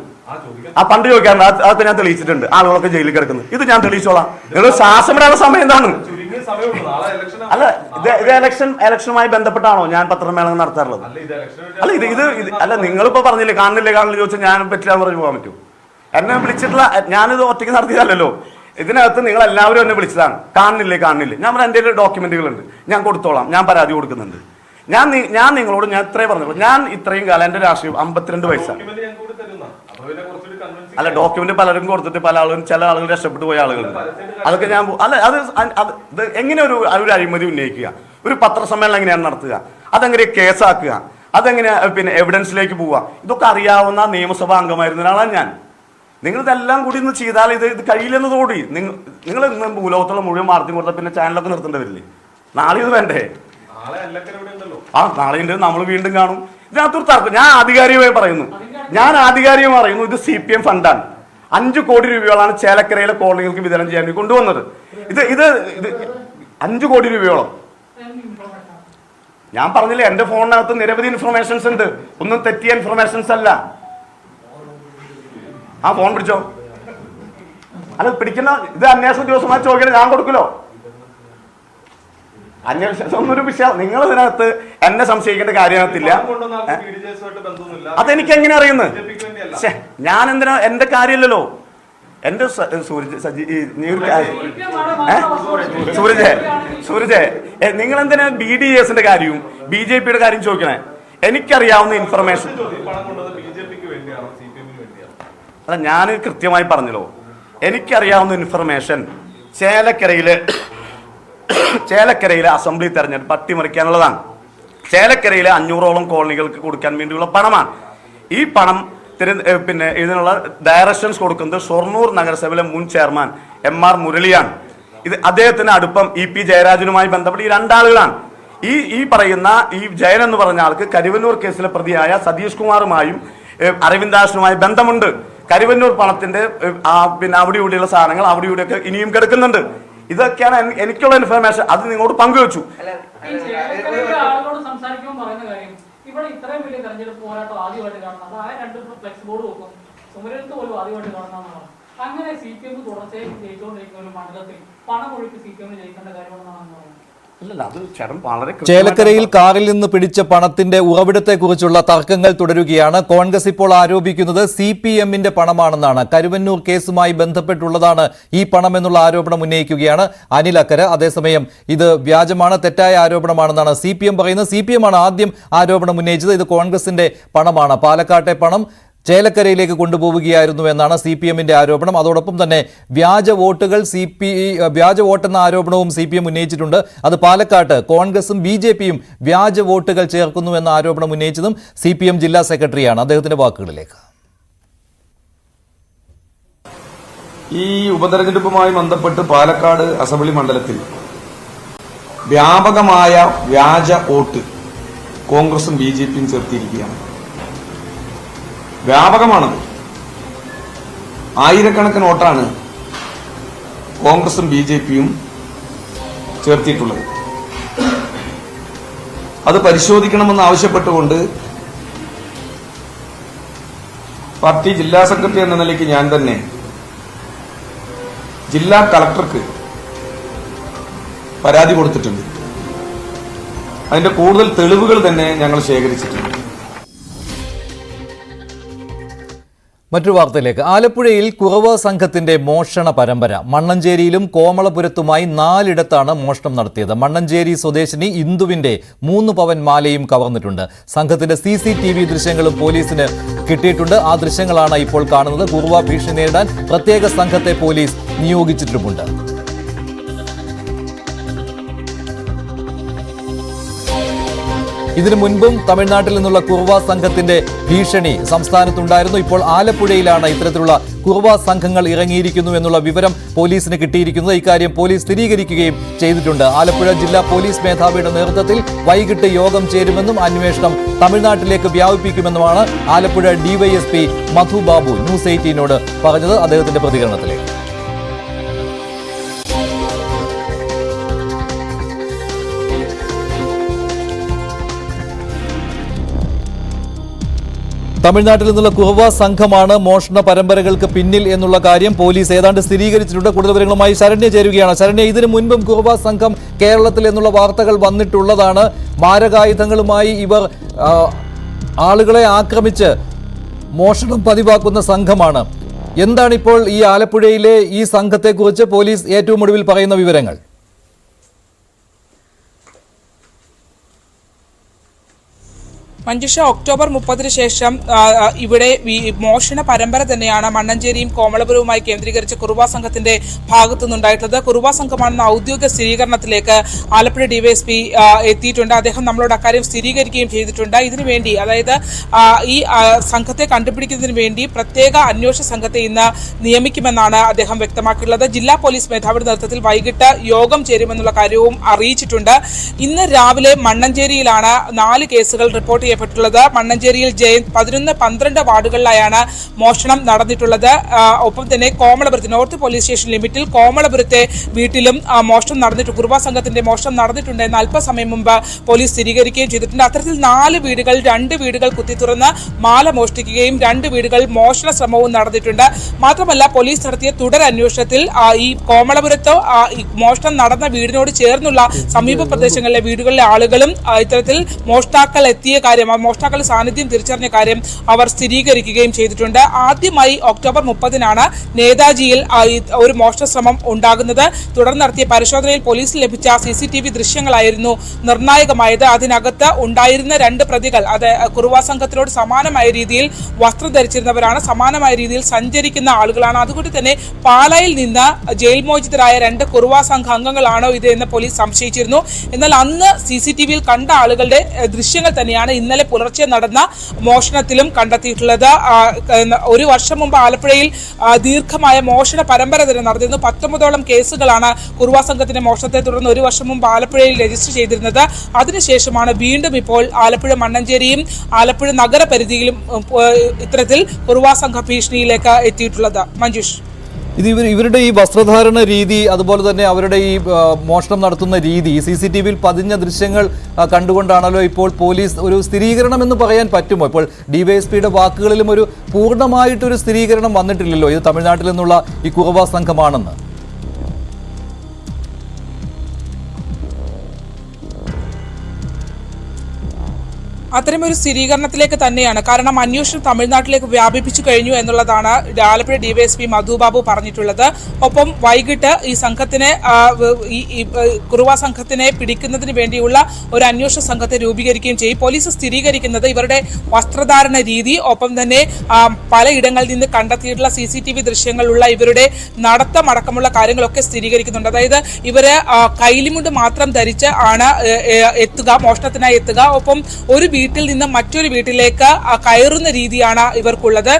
പണ്ട് ചോദിക്കാറുണ്ട്. അതൊക്കെ ഞാൻ തെളിയിച്ചിട്ടുണ്ട്. ആളുകളൊക്കെ ജയിലിൽ കിടക്കുന്നത് ഇത് ഞാൻ തെളിയിച്ചോളാം. നിങ്ങൾ ശ്വാസമിടാനുള്ള സമയം എന്താണ്? അല്ല, ഇത് ഇലക്ഷനുമായി ബന്ധപ്പെട്ടാണോ ഞാൻ പത്രസമ്മേളനം നടത്താറുള്ളത്? അല്ല, ഇത് അല്ല, നിങ്ങളിപ്പോ പറഞ്ഞില്ലേ കാണില്ലേ ചോദിച്ചാൽ ഞാൻ പറ്റില്ല പറഞ്ഞു പോകാൻ പറ്റൂ? എന്നെ വിളിച്ചിട്ടുള്ള ഞാനിത് ഒറ്റയ്ക്ക് നടത്തിയതല്ലോ. ഇതിനകത്ത് നിങ്ങൾ എല്ലാവരും എന്നെ വിളിച്ചതാണ്. കാണുന്നില്ലേ? ഞാൻ പറഞ്ഞ എൻ്റെ ഡോക്യുമെന്റുകളുണ്ട്, ഞാൻ കൊടുത്തോളാം, ഞാൻ പരാതി കൊടുക്കുന്നുണ്ട്. ഞാൻ നിങ്ങളോട് ഞാൻ ഇത്രയും പറഞ്ഞുള്ളൂ. ഞാൻ ഇത്രയും കാലം എൻ്റെ രാഷ്ട്രീയം 52 വയസ്സാണ്. അല്ല, ഡോക്യുമെന്റ് പലരും കൊടുത്തിട്ട് പല ആളുകളും ചില ആളുകൾ രക്ഷപ്പെട്ടു പോയ ആളുകളുണ്ട്. അതൊക്കെ ഞാൻ അല്ല അത് എങ്ങനെ ഒരു അഴിമതി ഉന്നയിക്കുക, ഒരു പത്രസമ്മേളനം എങ്ങനെയാണ് നടത്തുക, അതെങ്ങനെ കേസാക്കുക, അതെങ്ങനെ പിന്നെ എവിഡൻസിലേക്ക് പോവുക, ഇതൊക്കെ അറിയാവുന്ന നിയമസഭാ അംഗമായിരുന്ന ഒരാളാണ് ഞാൻ. നിങ്ങൾ ഇതെല്ലാം കൂടി ഇന്ന് ചെയ്താൽ ഇത് കഴിയില്ലെന്നതോടി നിങ്ങൾ ഇന്ന് ഭൂലോകത്തുള്ള മുഴുവൻ മാർത്തി കൊടുത്താൽ പിന്നെ ചാനലൊക്കെ നിർത്തേണ്ടി വരില്ലേ? നാളെ ഇത് വേണ്ടേ? നാളെ ഉണ്ട്, നമ്മൾ വീണ്ടും കാണും. ഇതിനകത്തൊരു തർക്കം ഞാൻ ആധികാരികമായി പറയുന്നു. ഇത് CPM ഫണ്ടാണ്. 5 കോടി രൂപയോളാണ് ചേലക്കരയിലെ കോളനികൾക്ക് വിതരണം ചെയ്യാൻ കൊണ്ടുവന്നത്. ഇത് 5 കോടി രൂപയോളം. ഞാൻ പറഞ്ഞില്ലേ, എന്റെ ഫോണിനകത്ത് നിരവധി ഇൻഫർമേഷൻസ് ഉണ്ട്. ഒന്നും തെറ്റിയ ഇൻഫർമേഷൻസ് അല്ല. ആ ഫോൺ പിടിച്ചോ. അല്ല, പിടിക്കുന്ന ഇത് അന്വേഷണ ദിവസമായി ചോദിക്കണം, ഞാൻ കൊടുക്കലോ? അന്വേഷണം ഒന്നൊരു വിഷയം. നിങ്ങൾ ഇതിനകത്ത് എന്നെ സംശയിക്കേണ്ട കാര്യത്തില്ല. അതെനിക്ക് എങ്ങനെ അറിയുന്നത്? ഞാൻ എന്തിനാ? എന്റെ കാര്യമില്ലല്ലോ. എന്റെ സൂരജ് നിങ്ങൾ എന്തിനാ BDJSന്റെ കാര്യവും BJPയുടെ കാര്യം ചോദിക്കണേ? എനിക്കറിയാവുന്ന ഇൻഫർമേഷൻ അല്ല, ഞാൻ കൃത്യമായി പറഞ്ഞല്ലോ. എനിക്കറിയാവുന്ന ഇൻഫർമേഷൻ ചേലക്കരയിലെ അസംബ്ലി തെരഞ്ഞെടുപ്പ് അട്ടിമറിക്കാനുള്ളതാണ്. ചേലക്കരയിലെ 500ഓളം കോളനികൾക്ക് കൊടുക്കാൻ വേണ്ടിയുള്ള പണമാണ്. ഈ പണം പിന്നെ ഇതിനുള്ള ഡയറക്ഷൻസ് കൊടുക്കുന്നത് ഷൊർണൂർ നഗരസഭയിലെ മുൻ ചെയർമാൻ MR മുരളിയാണ്. ഇത് അദ്ദേഹത്തിന് അടുപ്പം EP ജയരാജനുമായി ബന്ധപ്പെട്ട് ഈ രണ്ടാളുകളാണ്. ഈ പറയുന്ന ഈ ജയൻ എന്ന് പറഞ്ഞ ആൾക്ക് കരുവന്നൂർ കേസിലെ പ്രതിയായ സതീഷ് കുമാറുമായും അരവിന്ദാഷനുമായി ബന്ധമുണ്ട്. കരുവന്നൂർ പണത്തിന്റെ പിന്നെ അവിടെ ഇവിടെയുള്ള സാധനങ്ങൾ അവിടെ ഇവിടെയൊക്കെ ഇനിയും കിടക്കുന്നുണ്ട്. ഇതൊക്കെയാണ് എനിക്കുള്ള ഇൻഫർമേഷൻ. അത് നിങ്ങളോട് പങ്കുവെച്ചു. അങ്ങനെ CPM തുടർച്ചയായി ജയിച്ചുകൊണ്ടിരിക്കുന്ന ഒരു മണ്ഡലത്തിൽ പണമൊഴുക്ക് CPM ജയിക്കേണ്ട കാര്യമാണെന്നാണ് പറയുന്നത്. ചേലക്കരയിൽ കാറിൽ നിന്ന് പിടിച്ച പണത്തിന്റെ ഉറവിടത്തെക്കുറിച്ചുള്ള തർക്കങ്ങൾ തുടരുകയാണ്. കോൺഗ്രസ് ഇപ്പോൾ ആരോപിക്കുന്നത് CPMന്റെ പണമാണെന്നാണ്. കരുവന്നൂർ കേസുമായി ബന്ധപ്പെട്ടുള്ളതാണ് ഈ പണമെന്നുള്ള ആരോപണം ഉന്നയിക്കുകയാണ് അനിൽ അക്കര. അതേസമയം ഇത് വ്യാജമാണ്, തെറ്റായ ആരോപണമാണെന്നാണ് CPM പറയുന്നത്. CPM ആണ് ആദ്യം ആരോപണം ഉന്നയിച്ചത്. ഇത് കോൺഗ്രസിന്റെ പണമാണ്, പാലക്കാട്ടെ പണം ചേലക്കരയിലേക്ക് കൊണ്ടുപോവുകയായിരുന്നു എന്നാണ് CPMന്റെ ആരോപണം. അതോടൊപ്പം തന്നെ വ്യാജ വോട്ടെന്ന ആരോപണവും CPM ഉന്നയിച്ചിട്ടുണ്ട്. അത് പാലക്കാട്ട് കോൺഗ്രസും BJPയും വ്യാജ വോട്ടുകൾ ചേർക്കുന്നു എന്ന ആരോപണം ഉന്നയിച്ചതും CPM ജില്ലാ സെക്രട്ടറിയാണ്. അദ്ദേഹത്തിന്റെ വാക്കുകളിലേക്ക്. ഈ ഉപതെരഞ്ഞെടുപ്പുമായി ബന്ധപ്പെട്ട് പാലക്കാട് അസംബ്ലി മണ്ഡലത്തിൽ വ്യാപകമായ വ്യാജ വോട്ട് കോൺഗ്രസും BJPയും ചേർത്തിരിക്കുകയാണ്. വ്യാപകമാണത്. ആയിരക്കണക്കിന് വോട്ടാണ് കോൺഗ്രസും BJPയും ചേർത്തിയിട്ടുള്ളത്. അത് പരിശോധിക്കണമെന്ന് ആവശ്യപ്പെട്ടുകൊണ്ട് പാർട്ടി ജില്ലാ സെക്രട്ടറി എന്ന നിലയ്ക്ക് ഞാൻ തന്നെ ജില്ലാ കളക്ടർക്ക് പരാതി കൊടുത്തിട്ടുണ്ട്. അതിന്റെ കൂടുതൽ തെളിവുകൾ തന്നെ ഞങ്ങൾ ശേഖരിച്ചിട്ടുണ്ട്. മറ്റൊരു വാർത്തയിലേക്ക്. ആലപ്പുഴയിൽ കുറവ സംഘത്തിന്റെ മോഷണ പരമ്പര. മണ്ണഞ്ചേരിയിലും കോമളപുരത്തുമായി 4 ഇടത്താണ് മോഷണം നടത്തിയത്. മണ്ണഞ്ചേരി സ്വദേശിനി ഇന്ദുവിന്റെ 3 പവൻ മാലയും കവർന്നിട്ടുണ്ട്. സംഘത്തിന്റെ CCTV ദൃശ്യങ്ങളും പോലീസിന് കിട്ടിയിട്ടുണ്ട്. ആ ദൃശ്യങ്ങളാണ് ഇപ്പോൾ കാണുന്നത്. കുറവ ഭീഷണി നേരിടാൻ പ്രത്യേക സംഘത്തെ പോലീസ് നിയോഗിച്ചിട്ടുമുണ്ട്. ഇതിനു മുൻപും തമിഴ്നാട്ടിൽ നിന്നുള്ള കുർവ സംഘത്തിന്റെ ഭീഷണി സംസ്ഥാനത്തുണ്ടായിരുന്നു. ഇപ്പോൾ ആലപ്പുഴയിലാണ് ഇത്തരത്തിലുള്ള കുർവ സംഘങ്ങൾ ഇറങ്ങിയിരിക്കുന്നു എന്നുള്ള വിവരം പോലീസിന് കിട്ടിയിരിക്കുന്നത്. ഇക്കാര്യം പോലീസ് സ്ഥിരീകരിക്കുകയും ചെയ്തിട്ടുണ്ട്. ആലപ്പുഴ ജില്ലാ പോലീസ് മേധാവിയുടെ നേതൃത്വത്തിൽ വൈകിട്ട് യോഗം ചേരുമെന്നും അന്വേഷണം തമിഴ്നാട്ടിലേക്ക് വ്യാപിപ്പിക്കുമെന്നുമാണ് ആലപ്പുഴ DYSP മധു ബാബു ന്യൂസ് 18നോട് പറഞ്ഞത്. അദ്ദേഹത്തിന്റെ പ്രതികരണത്തിലേക്ക്. തമിഴ്നാട്ടിൽ നിന്നുള്ള കുർവ സംഘമാണ് മോഷണ പരമ്പരകൾക്ക് പിന്നിൽ എന്നുള്ള കാര്യം പോലീസ് ഏതാണ്ട് സ്ഥിരീകരിച്ചിട്ടുണ്ട്. കൂടുതൽ വിവരങ്ങളുമായി ശരണ്യ ചേരുകയാണ്. ശരണ്യ, ഇതിനു മുൻപും കുർവ സംഘം കേരളത്തിൽ എന്നുള്ള വാർത്തകൾ വന്നിട്ടുള്ളതാണ്. മാരകായുധങ്ങളുമായി ഇവർ ആളുകളെ ആക്രമിച്ച് മോഷണം പതിവാക്കുന്ന സംഘമാണ്. എന്താണിപ്പോൾ ഈ ആലപ്പുഴയിലെ ഈ സംഘത്തെക്കുറിച്ച് പോലീസ് ഏറ്റവും ഒടുവിൽ പറയുന്ന വിവരങ്ങൾ? മഞ്ജുഷ, ഒക്ടോബർ 30 ശേഷം ഇവിടെ മോഷണ പരമ്പര തന്നെയാണ് മണ്ണഞ്ചേരിയും കോമളപുരവുമായി കേന്ദ്രീകരിച്ച കുറുവ സംഘത്തിന്റെ ഭാഗത്തുനിന്നുണ്ടായിട്ടുള്ളത്. കുറുവ സംഘമാണെന്ന ഔദ്യോഗിക സ്ഥിരീകരണത്തിലേക്ക് ആലപ്പുഴ DYSP എത്തിയിട്ടുണ്ട്. അദ്ദേഹം നമ്മളോട് അക്കാര്യം സ്ഥിരീകരിക്കുകയും ചെയ്തിട്ടുണ്ട്. ഇതിനുവേണ്ടി, അതായത് ഈ സംഘത്തെ കണ്ടുപിടിക്കുന്നതിന് വേണ്ടി പ്രത്യേക അന്വേഷണ സംഘത്തെ ഇന്ന് നിയമിക്കുമെന്നാണ് അദ്ദേഹം വ്യക്തമാക്കിയിട്ടുള്ളത്. ജില്ലാ പോലീസ് മേധാവിയുടെ നേതൃത്വത്തിൽ വൈകിട്ട് യോഗം ചേരുമെന്നുള്ള കാര്യവും അറിയിച്ചിട്ടുണ്ട്. ഇന്ന് രാവിലെ മണ്ണഞ്ചേരിയിലാണ് 4 കേസുകൾ റിപ്പോർട്ട് ചെയ്യപ്പെട്ടുള്ളത്. മണ്ണഞ്ചേരിയിൽ 11, 12 വാർഡുകളിലായാണ് മോഷണം നടന്നിട്ടുള്ളത്. ഒപ്പം തന്നെ കോമളപുരത്ത് നോർത്ത് പോലീസ് സ്റ്റേഷൻ ലിമിറ്റിൽ കോമളപുരത്തെ വീട്ടിലും മോഷണം നടന്നിട്ടുണ്ട്. കുറുവ സംഘത്തിന്റെ മോഷണം നടന്നിട്ടുണ്ട് എന്ന് അല്പസമയം മുമ്പ് പോലീസ് സ്ഥിരീകരിക്കുകയും ചെയ്തിട്ടുണ്ട്. അത്തരത്തിൽ 4 വീടുകൾ, 2 വീടുകൾ കുത്തിത്തുറന്ന് മാല മോഷ്ടിക്കുകയും 2 വീടുകൾ മോഷണ ശ്രമവും നടന്നിട്ടുണ്ട്. മാത്രമല്ല, പോലീസ് നടത്തിയ തുടരന്വേഷണത്തിൽ ഈ കോമളപുരത്ത് മോഷണം നടന്ന വീടിനോട് ചേർന്നുള്ള സമീപ പ്രദേശങ്ങളിലെ വീടുകളിലെ ആളുകളും ഇത്തരത്തിൽ മോഷ്ടാക്കൾ എത്തിയ കാര്യം, മോഷ്ടാക്കളുടെ സാന്നിധ്യം തിരിച്ചറിഞ്ഞ കാര്യം അവർ സ്ഥിരീകരിക്കുകയും ചെയ്തിട്ടുണ്ട്. ആദ്യമായി ഒക്ടോബർ 30-നാണ് നേതാജിയിൽ ഒരു മോഷണ ശ്രമം ഉണ്ടാകുന്നത്. തുടർന്ന് നടത്തിയ പരിശോധനയിൽ പോലീസിന് ലഭിച്ച CCTV ദൃശ്യങ്ങളായിരുന്നു നിർണായകമായത്. അതിനകത്ത് ഉണ്ടായിരുന്ന 2 പ്രതികൾ, അത് കുറുവ സംഘത്തിനോട് സമാനമായ രീതിയിൽ വസ്ത്രം ധരിച്ചിരുന്നവരാണ്, സമാനമായ രീതിയിൽ സഞ്ചരിക്കുന്ന ആളുകളാണ്. അതുകൊണ്ട് തന്നെ പാലായിൽ നിന്ന് ജയിൽ മോചിതരായ 2 കുറുവ സംഘ അംഗങ്ങളാണോ ഇത് എന്ന് പോലീസ് സംശയിച്ചിരുന്നു. എന്നാൽ അന്ന് CCTVയിൽ കണ്ട ആളുകളുടെ ദൃശ്യങ്ങൾ തന്നെയാണ് ഇന്നലെ പുലർച്ചെ നടന്ന മോഷണത്തിലും കണ്ടെത്തിയിട്ടുള്ളത്. 1 വർഷം മുമ്പ് ആലപ്പുഴയിൽ ദീർഘമായ മോഷണ പരമ്പര തന്നെ നടന്നിരുന്നു. 19ഓളം കേസുകളാണ് കുറുവ സംഘത്തിന്റെ മോഷണത്തെ തുടർന്ന് 1 വർഷം മുമ്പ് ആലപ്പുഴയിൽ രജിസ്റ്റർ ചെയ്തിരുന്നത്. അതിനുശേഷമാണ് വീണ്ടും ഇപ്പോൾ ആലപ്പുഴ മണ്ണഞ്ചേരിയും ആലപ്പുഴ നഗരപരിധിയിലും ഇത്തരത്തിൽ കുറുവ സംഘ ഭീഷണിയിലേക്ക് എത്തിയിട്ടുള്ളത്. മഞ്ജുഷ്. ഇവരുടെ ഈ വസ്ത്രധാരണ രീതി, അതുപോലെ തന്നെ അവരുടെ ഈ മോഷണം നടത്തുന്ന രീതി, CCTV യിൽ പതിഞ്ഞ ദൃശ്യങ്ങൾ കണ്ടുകൊണ്ടാണല്ലോ ഇപ്പോൾ പോലീസ് ഒരു സ്ഥിരീകരണം എന്ന് പറയാൻ പറ്റുമോ? ഇപ്പോൾ ഡിവൈഎസ്പിയുടെ വാക്കുകളിലും ഒരു പൂർണ്ണമായിട്ടൊരു സ്ഥിരീകരണം വന്നിട്ടില്ലല്ലോ ഇത് തമിഴ്നാട്ടിൽ നിന്നുള്ള ഈ കുറുവ സംഘമാണെന്ന്. അത്തരമൊരു സ്ഥിരീകരണത്തിലേക്ക് തന്നെയാണ്. കാരണം അന്വേഷണം തമിഴ്നാട്ടിലേക്ക് വ്യാപിപ്പിച്ചു കഴിഞ്ഞു എന്നുള്ളതാണ് ആലപ്പുഴ ഡിവൈഎസ്പി മധുബാബു പറഞ്ഞിട്ടുള്ളത്. ഒപ്പം വൈകിട്ട് ഈ സംഘത്തിനെ കുറുവ സംഘത്തിനെ പിടിക്കുന്നതിന് വേണ്ടിയുള്ള ഒരു അന്വേഷണ സംഘത്തെ രൂപീകരിക്കുകയും ചെയ്യും. പോലീസ് സ്ഥിരീകരിക്കുന്നത് ഇവരുടെ വസ്ത്രധാരണ രീതി, ഒപ്പം തന്നെ പലയിടങ്ങളിൽ നിന്ന് കണ്ടെത്തിയിട്ടുള്ള CCTV ദൃശ്യങ്ങളുള്ള ഇവരുടെ നടത്തം അടക്കമുള്ള കാര്യങ്ങളൊക്കെ സ്ഥിരീകരിക്കുന്നുണ്ട്. അതായത് ഇവര് കൈലിമുണ്ട് മാത്രം ധരിച്ച് ആണ് മോഷണത്തിനായി എത്തുക. ഒപ്പം ഒരു വീട്ടിൽ നിന്ന് മറ്റൊരു വീട്ടിലേക്ക് കയറുന്ന രീതിയാണ് ഇവർക്കുള്ളത്.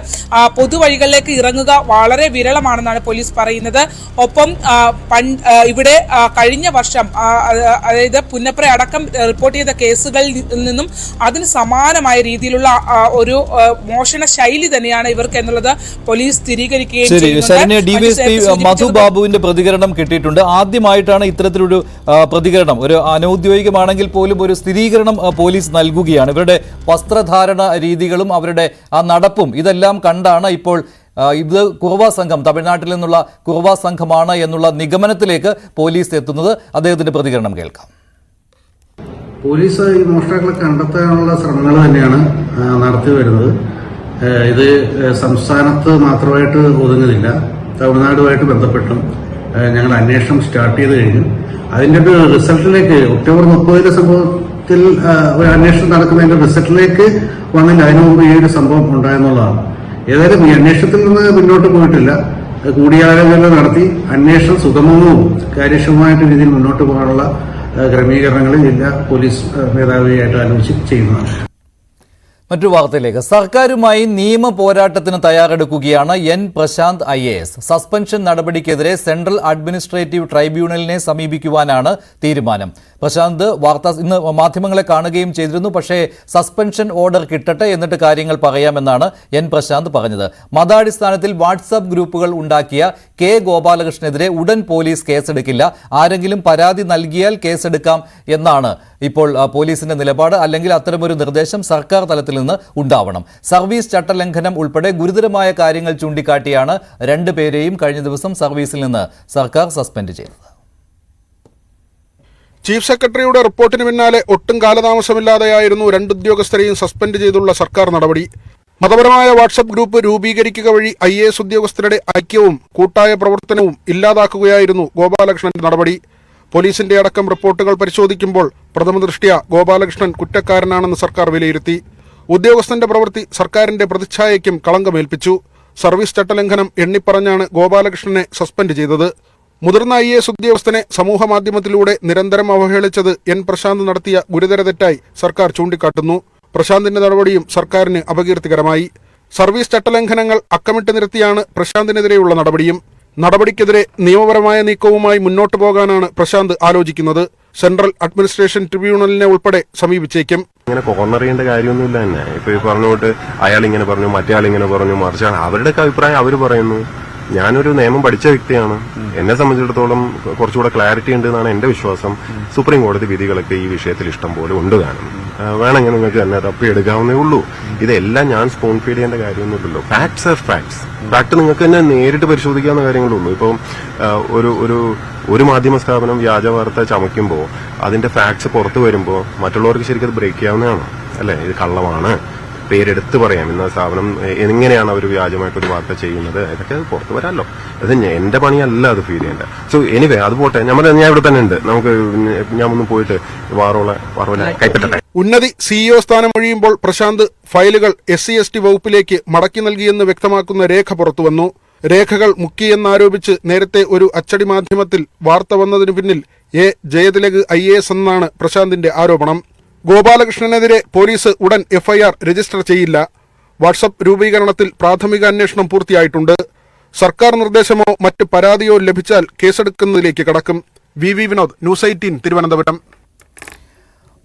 പൊതുവഴികളിലേക്ക് ഇറങ്ങുക വളരെ വിരളമാണെന്നാണ് പോലീസ് പറയുന്നത്. ഒപ്പം ഇവിടെ കഴിഞ്ഞ വർഷം അതായത് പുന്നപ്ര അടക്കം റിപ്പോർട്ട് ചെയ്ത കേസുകളിൽ നിന്നും അതിന് സമാനമായ രീതിയിലുള്ള ഒരു മോഷണ ശൈലി തന്നെയാണ് ഇവർക്ക് എന്നുള്ളത് പോലീസ് സ്ഥിരീകരിക്കുകയും ചെയ്യുന്നുണ്ട്. ഡിവൈഎസ്പി മധുബാബുവിന്റെ പ്രതികരണം കിട്ടിയിട്ടുണ്ട്. ആദ്യമായിട്ടാണ് ഇത്തരത്തിലൊരു പ്രതികരണം, ഒരു അനൌദ്യോഗികമാണെങ്കിൽ പോലും ഒരു സ്ഥിരീകരണം പോലീസ് നൽകുകയാണ്. ഇവരുടെ വസ്ത്രധാരണ രീതികളും അവരുടെ ആ നടപ്പും ഇതെല്ലാം കണ്ടാണ് ഇപ്പോൾ ഇത് കുറുവ സംഘം, തമിഴ്നാട്ടിൽ നിന്നുള്ള കുറുവ സംഘമാണ് എന്നുള്ള നിഗമനത്തിലേക്ക് പോലീസ് എത്തുന്നത്. അദ്ദേഹത്തിന്റെ പ്രതികരണം കേൾക്കാം. പോലീസ് ഈ മോഷ്ടാക്കളെ കണ്ടെത്താനുള്ള ശ്രമങ്ങൾ തന്നെയാണ് നടത്തി വരുന്നത്. ഇത് സംസ്ഥാനത്ത് മാത്രമായിട്ട് ഒതുങ്ങുന്നില്ല, തമിഴ്നാടുമായിട്ട് ബന്ധപ്പെട്ടും ഞങ്ങൾ അന്വേഷണം സ്റ്റാർട്ട് ചെയ്ത് കഴിഞ്ഞു. അതിൻ്റെ ഒരു റിസൾട്ടിലേക്ക് ഒക്ടോബർ 30 സംഭവത്തിൽ ഒരു അന്വേഷണം നടക്കുന്നതിന്റെ റിസൾട്ടിലേക്ക് വന്നില്ല. അതിനു മുമ്പ് ഈ ഒരു സംഭവം ഉണ്ടായെന്നുള്ളതാണ്. ഏതായാലും ഈ അന്വേഷണത്തിൽ നിന്ന് മുന്നോട്ട് പോയിട്ടില്ല. കൂടിയാലോചന നടത്തി അന്വേഷണം സുഗമവും കാര്യക്ഷമമായിട്ട് രീതിയിൽ മുന്നോട്ട് പോകാനുള്ള ക്രമീകരണങ്ങൾ ജില്ലാ പോലീസ് മേധാവിയായിട്ട് ആലോചിച്ച് ചെയ്യുന്നതാണ്. മറ്റു വാർത്തയിലേക്ക്. സർക്കാരുമായി നിയമ പോരാട്ടത്തിന് തയ്യാറെടുക്കുകയാണ് എൻ പ്രശാന്ത് IAS. സസ്പെൻഷൻ നടപടിക്കെതിരെ സെൻട്രൽ അഡ്മിനിസ്ട്രേറ്റീവ് ട്രൈബ്യൂണലിനെ സമീപിക്കുവാനാണ് തീരുമാനം. പ്രശാന്ത് ഇന്ന് മാധ്യമങ്ങളെ കാണുകയും ചെയ്തിരുന്നു. പക്ഷേ സസ്പെൻഷൻ ഓർഡർ കിട്ടട്ടെ, എന്നിട്ട് കാര്യങ്ങൾ പറയാമെന്നാണ് എൻ പ്രശാന്ത് പറഞ്ഞത്. മതാടിസ്ഥാനത്തിൽ വാട്സാപ്പ് ഗ്രൂപ്പുകൾ ഉണ്ടാക്കിയ കെ ഗോപാലകൃഷ്ണനെതിരെ ഉടൻ പോലീസ് കേസെടുക്കില്ല. ആരെങ്കിലും പരാതി നൽകിയാൽ കേസെടുക്കാം എന്നാണ് ഇപ്പോൾ പോലീസിന്റെ നിലപാട്. അല്ലെങ്കിൽ അത്തരമൊരു നിർദ്ദേശം സർക്കാർ തലത്തിൽ നിന്ന് ഉണ്ടാവണം. സർവീസ് ചട്ടലംഘനം ഉൾപ്പെടെ ഗുരുതരമായ കാര്യങ്ങൾ ചൂണ്ടിക്കാട്ടിയാണ് രണ്ടുപേരെയും കഴിഞ്ഞ ദിവസം സർവീസിൽ നിന്ന് സർക്കാർ സസ്പെൻഡ് ചെയ്തത്. ചീഫ് സെക്രട്ടറിയുടെ റിപ്പോർട്ടിന് പിന്നാലെ ഒട്ടും കാലതാമസമില്ലാതെയായിരുന്നു 2 ഉദ്യോഗസ്ഥരെയും സസ്പെൻഡ് ചെയ്തുള്ള സർക്കാർ നടപടി. മതപരമായ വാട്സപ്പ് ഗ്രൂപ്പ് രൂപീകരിക്കുക വഴി IAS ഉദ്യോഗസ്ഥരുടെ ഐക്യവും കൂട്ടായ പ്രവർത്തനവും ഇല്ലാതാക്കുകയായിരുന്നു ഗോപാലകൃഷ്ണന്റെ നടപടി. പോലീസിന്റെ അടക്കം റിപ്പോർട്ടുകൾ പരിശോധിക്കുമ്പോൾ പ്രഥമ ദൃഷ്ട്യാ ഗോപാലകൃഷ്ണൻ കുറ്റക്കാരനാണെന്ന് സർക്കാർ വിലയിരുത്തി. ഉദ്യോഗസ്ഥന്റെ പ്രവൃത്തി സർക്കാരിന്റെ പ്രതിച്ഛായയ്ക്കും കളങ്കമേൽപ്പിച്ചു. സർവീസ് ചട്ടലംഘനം എണ്ണിപ്പറഞ്ഞാണ് ഗോപാലകൃഷ്ണനെ സസ്പെൻഡ് ചെയ്തത്. മുതിർന്ന IAS ഉദ്യോഗസ്ഥനെ സമൂഹമാധ്യമത്തിലൂടെ നിരന്തരം അവഹേളിച്ചത് എൻ പ്രശാന്ത് നടത്തിയ ഗുരുതര തെറ്റായി സർക്കാർ ചൂണ്ടിക്കാട്ടുന്നു. പ്രശാന്തിന്റെ നടപടിയും സർക്കാരിന് അപകീർത്തികരമായി. സർവീസ് ചട്ടലംഘനങ്ങൾ അക്കമിട്ട് നിരത്തിയാണ് പ്രശാന്തിനെതിരെയുള്ള നടപടിയും. നടപടിക്കെതിരെ നിയമപരമായ നീക്കവുമായി മുന്നോട്ടു പോകാനാണ് പ്രശാന്ത് ആലോചിക്കുന്നത്. സെൻട്രൽ അഡ്മിനിസ്ട്രേഷൻ ട്രിബ്യൂണലിനെ ഉൾപ്പെടെ സമീപിച്ചേക്കും. ഇങ്ങനെ കോർണർ ചെയ്യേണ്ട കാര്യമൊന്നുമില്ല തന്നെ. ഇപ്പൊ ഈ പറഞ്ഞോട്ട് അയാൾ ഇങ്ങനെ പറഞ്ഞു, മറ്റേ ആൾ ഇങ്ങനെ പറഞ്ഞു, മറിച്ചാണ് അവരുടെ അഭിപ്രായം അവർ പറയുന്നു. ഞാനൊരു നിയമം പഠിച്ച വ്യക്തിയാണ്. എന്നെ സംബന്ധിച്ചിടത്തോളം കുറച്ചുകൂടെ ക്ലാരിറ്റി ഉണ്ട് എന്നാണ് എന്റെ വിശ്വാസം. സുപ്രീം കോടതി വിധികളൊക്കെ ഈ വിഷയത്തിൽ ഇഷ്ടം പോലെ ഉണ്ട് താനും. വേണമെങ്കിൽ നിങ്ങൾക്ക് തന്നെ തപ്പിയെടുക്കാവുന്നേ ഉള്ളൂ. ഇതെല്ലാം ഞാൻ സ്പൂൺ ഫീഡ് ചെയ്യേണ്ട കാര്യമൊന്നുമില്ലല്ലോ. Facts are facts. ഫാക്ട് നിങ്ങൾക്ക് തന്നെ നേരിട്ട് പരിശോധിക്കാവുന്ന കാര്യങ്ങളുള്ളൂ. ഇപ്പം ഒരു മാധ്യമ സ്ഥാപനം വ്യാജ വാർത്ത ചമയ്ക്കുമ്പോൾ അതിന്റെ ഫാക്ട്സ് പുറത്തു വരുമ്പോൾ മറ്റുള്ളവർക്ക് ശരിക്കും അത് ബ്രേക്ക് ചെയ്യാവുന്നതാണ് അല്ലെ? ഇത് കള്ളമാണ്, പേരെടുത്ത് പറയാം, ഇന്ന സ്ഥാപനം എങ്ങനെയാണ് അവർ വ്യാജമായിട്ടൊരു വാർത്ത ചെയ്യുന്നത്, ഇതൊക്കെ പുറത്തു വരാമല്ലോ. അത് എന്റെ പണിയല്ല അത് ഫീൽ ചെയ്യേണ്ട. സോ എനിവേ അത് പോട്ടെ. ഞാൻ ഇവിടെ തന്നെ ഉണ്ട്. നമുക്ക് ഞാൻ ഒന്ന് പോയിട്ട് വാറോല കൈപ്പറ്റട്ടെ. ഉന്നതി CEO സ്ഥാനം ഒഴിയുമ്പോൾ പ്രശാന്ത് ഫയലുകൾ SC/ST വകുപ്പിലേക്ക് മടക്കി നൽകിയെന്ന് വ്യക്തമാക്കുന്ന രേഖ പുറത്തുവന്നു. രേഖകൾ മുക്കിയെന്നാരോപിച്ച് നേരത്തെ ഒരു അച്ചടി മാധ്യമത്തിൽ വാർത്ത വന്നതിനു പിന്നിൽ ജയതിലക് IAS എന്നാണ് പ്രശാന്തിന്റെ ആരോപണം. ഗോപാലകൃഷ്ണനെതിരെ പോലീസ് ഉടൻ FIR രജിസ്റ്റർ ചെയ്യില്ല. വാട്സപ്പ് രൂപീകരണത്തിൽ പ്രാഥമിക അന്വേഷണം പൂർത്തിയായിട്ടുണ്ട്. സർക്കാർ നിർദ്ദേശമോ മറ്റ് പരാതിയോ ലഭിച്ചാൽ കേസെടുക്കുന്നതിലേക്ക് കടക്കും. VV Vinod, News 18, Thiruvananthapuram.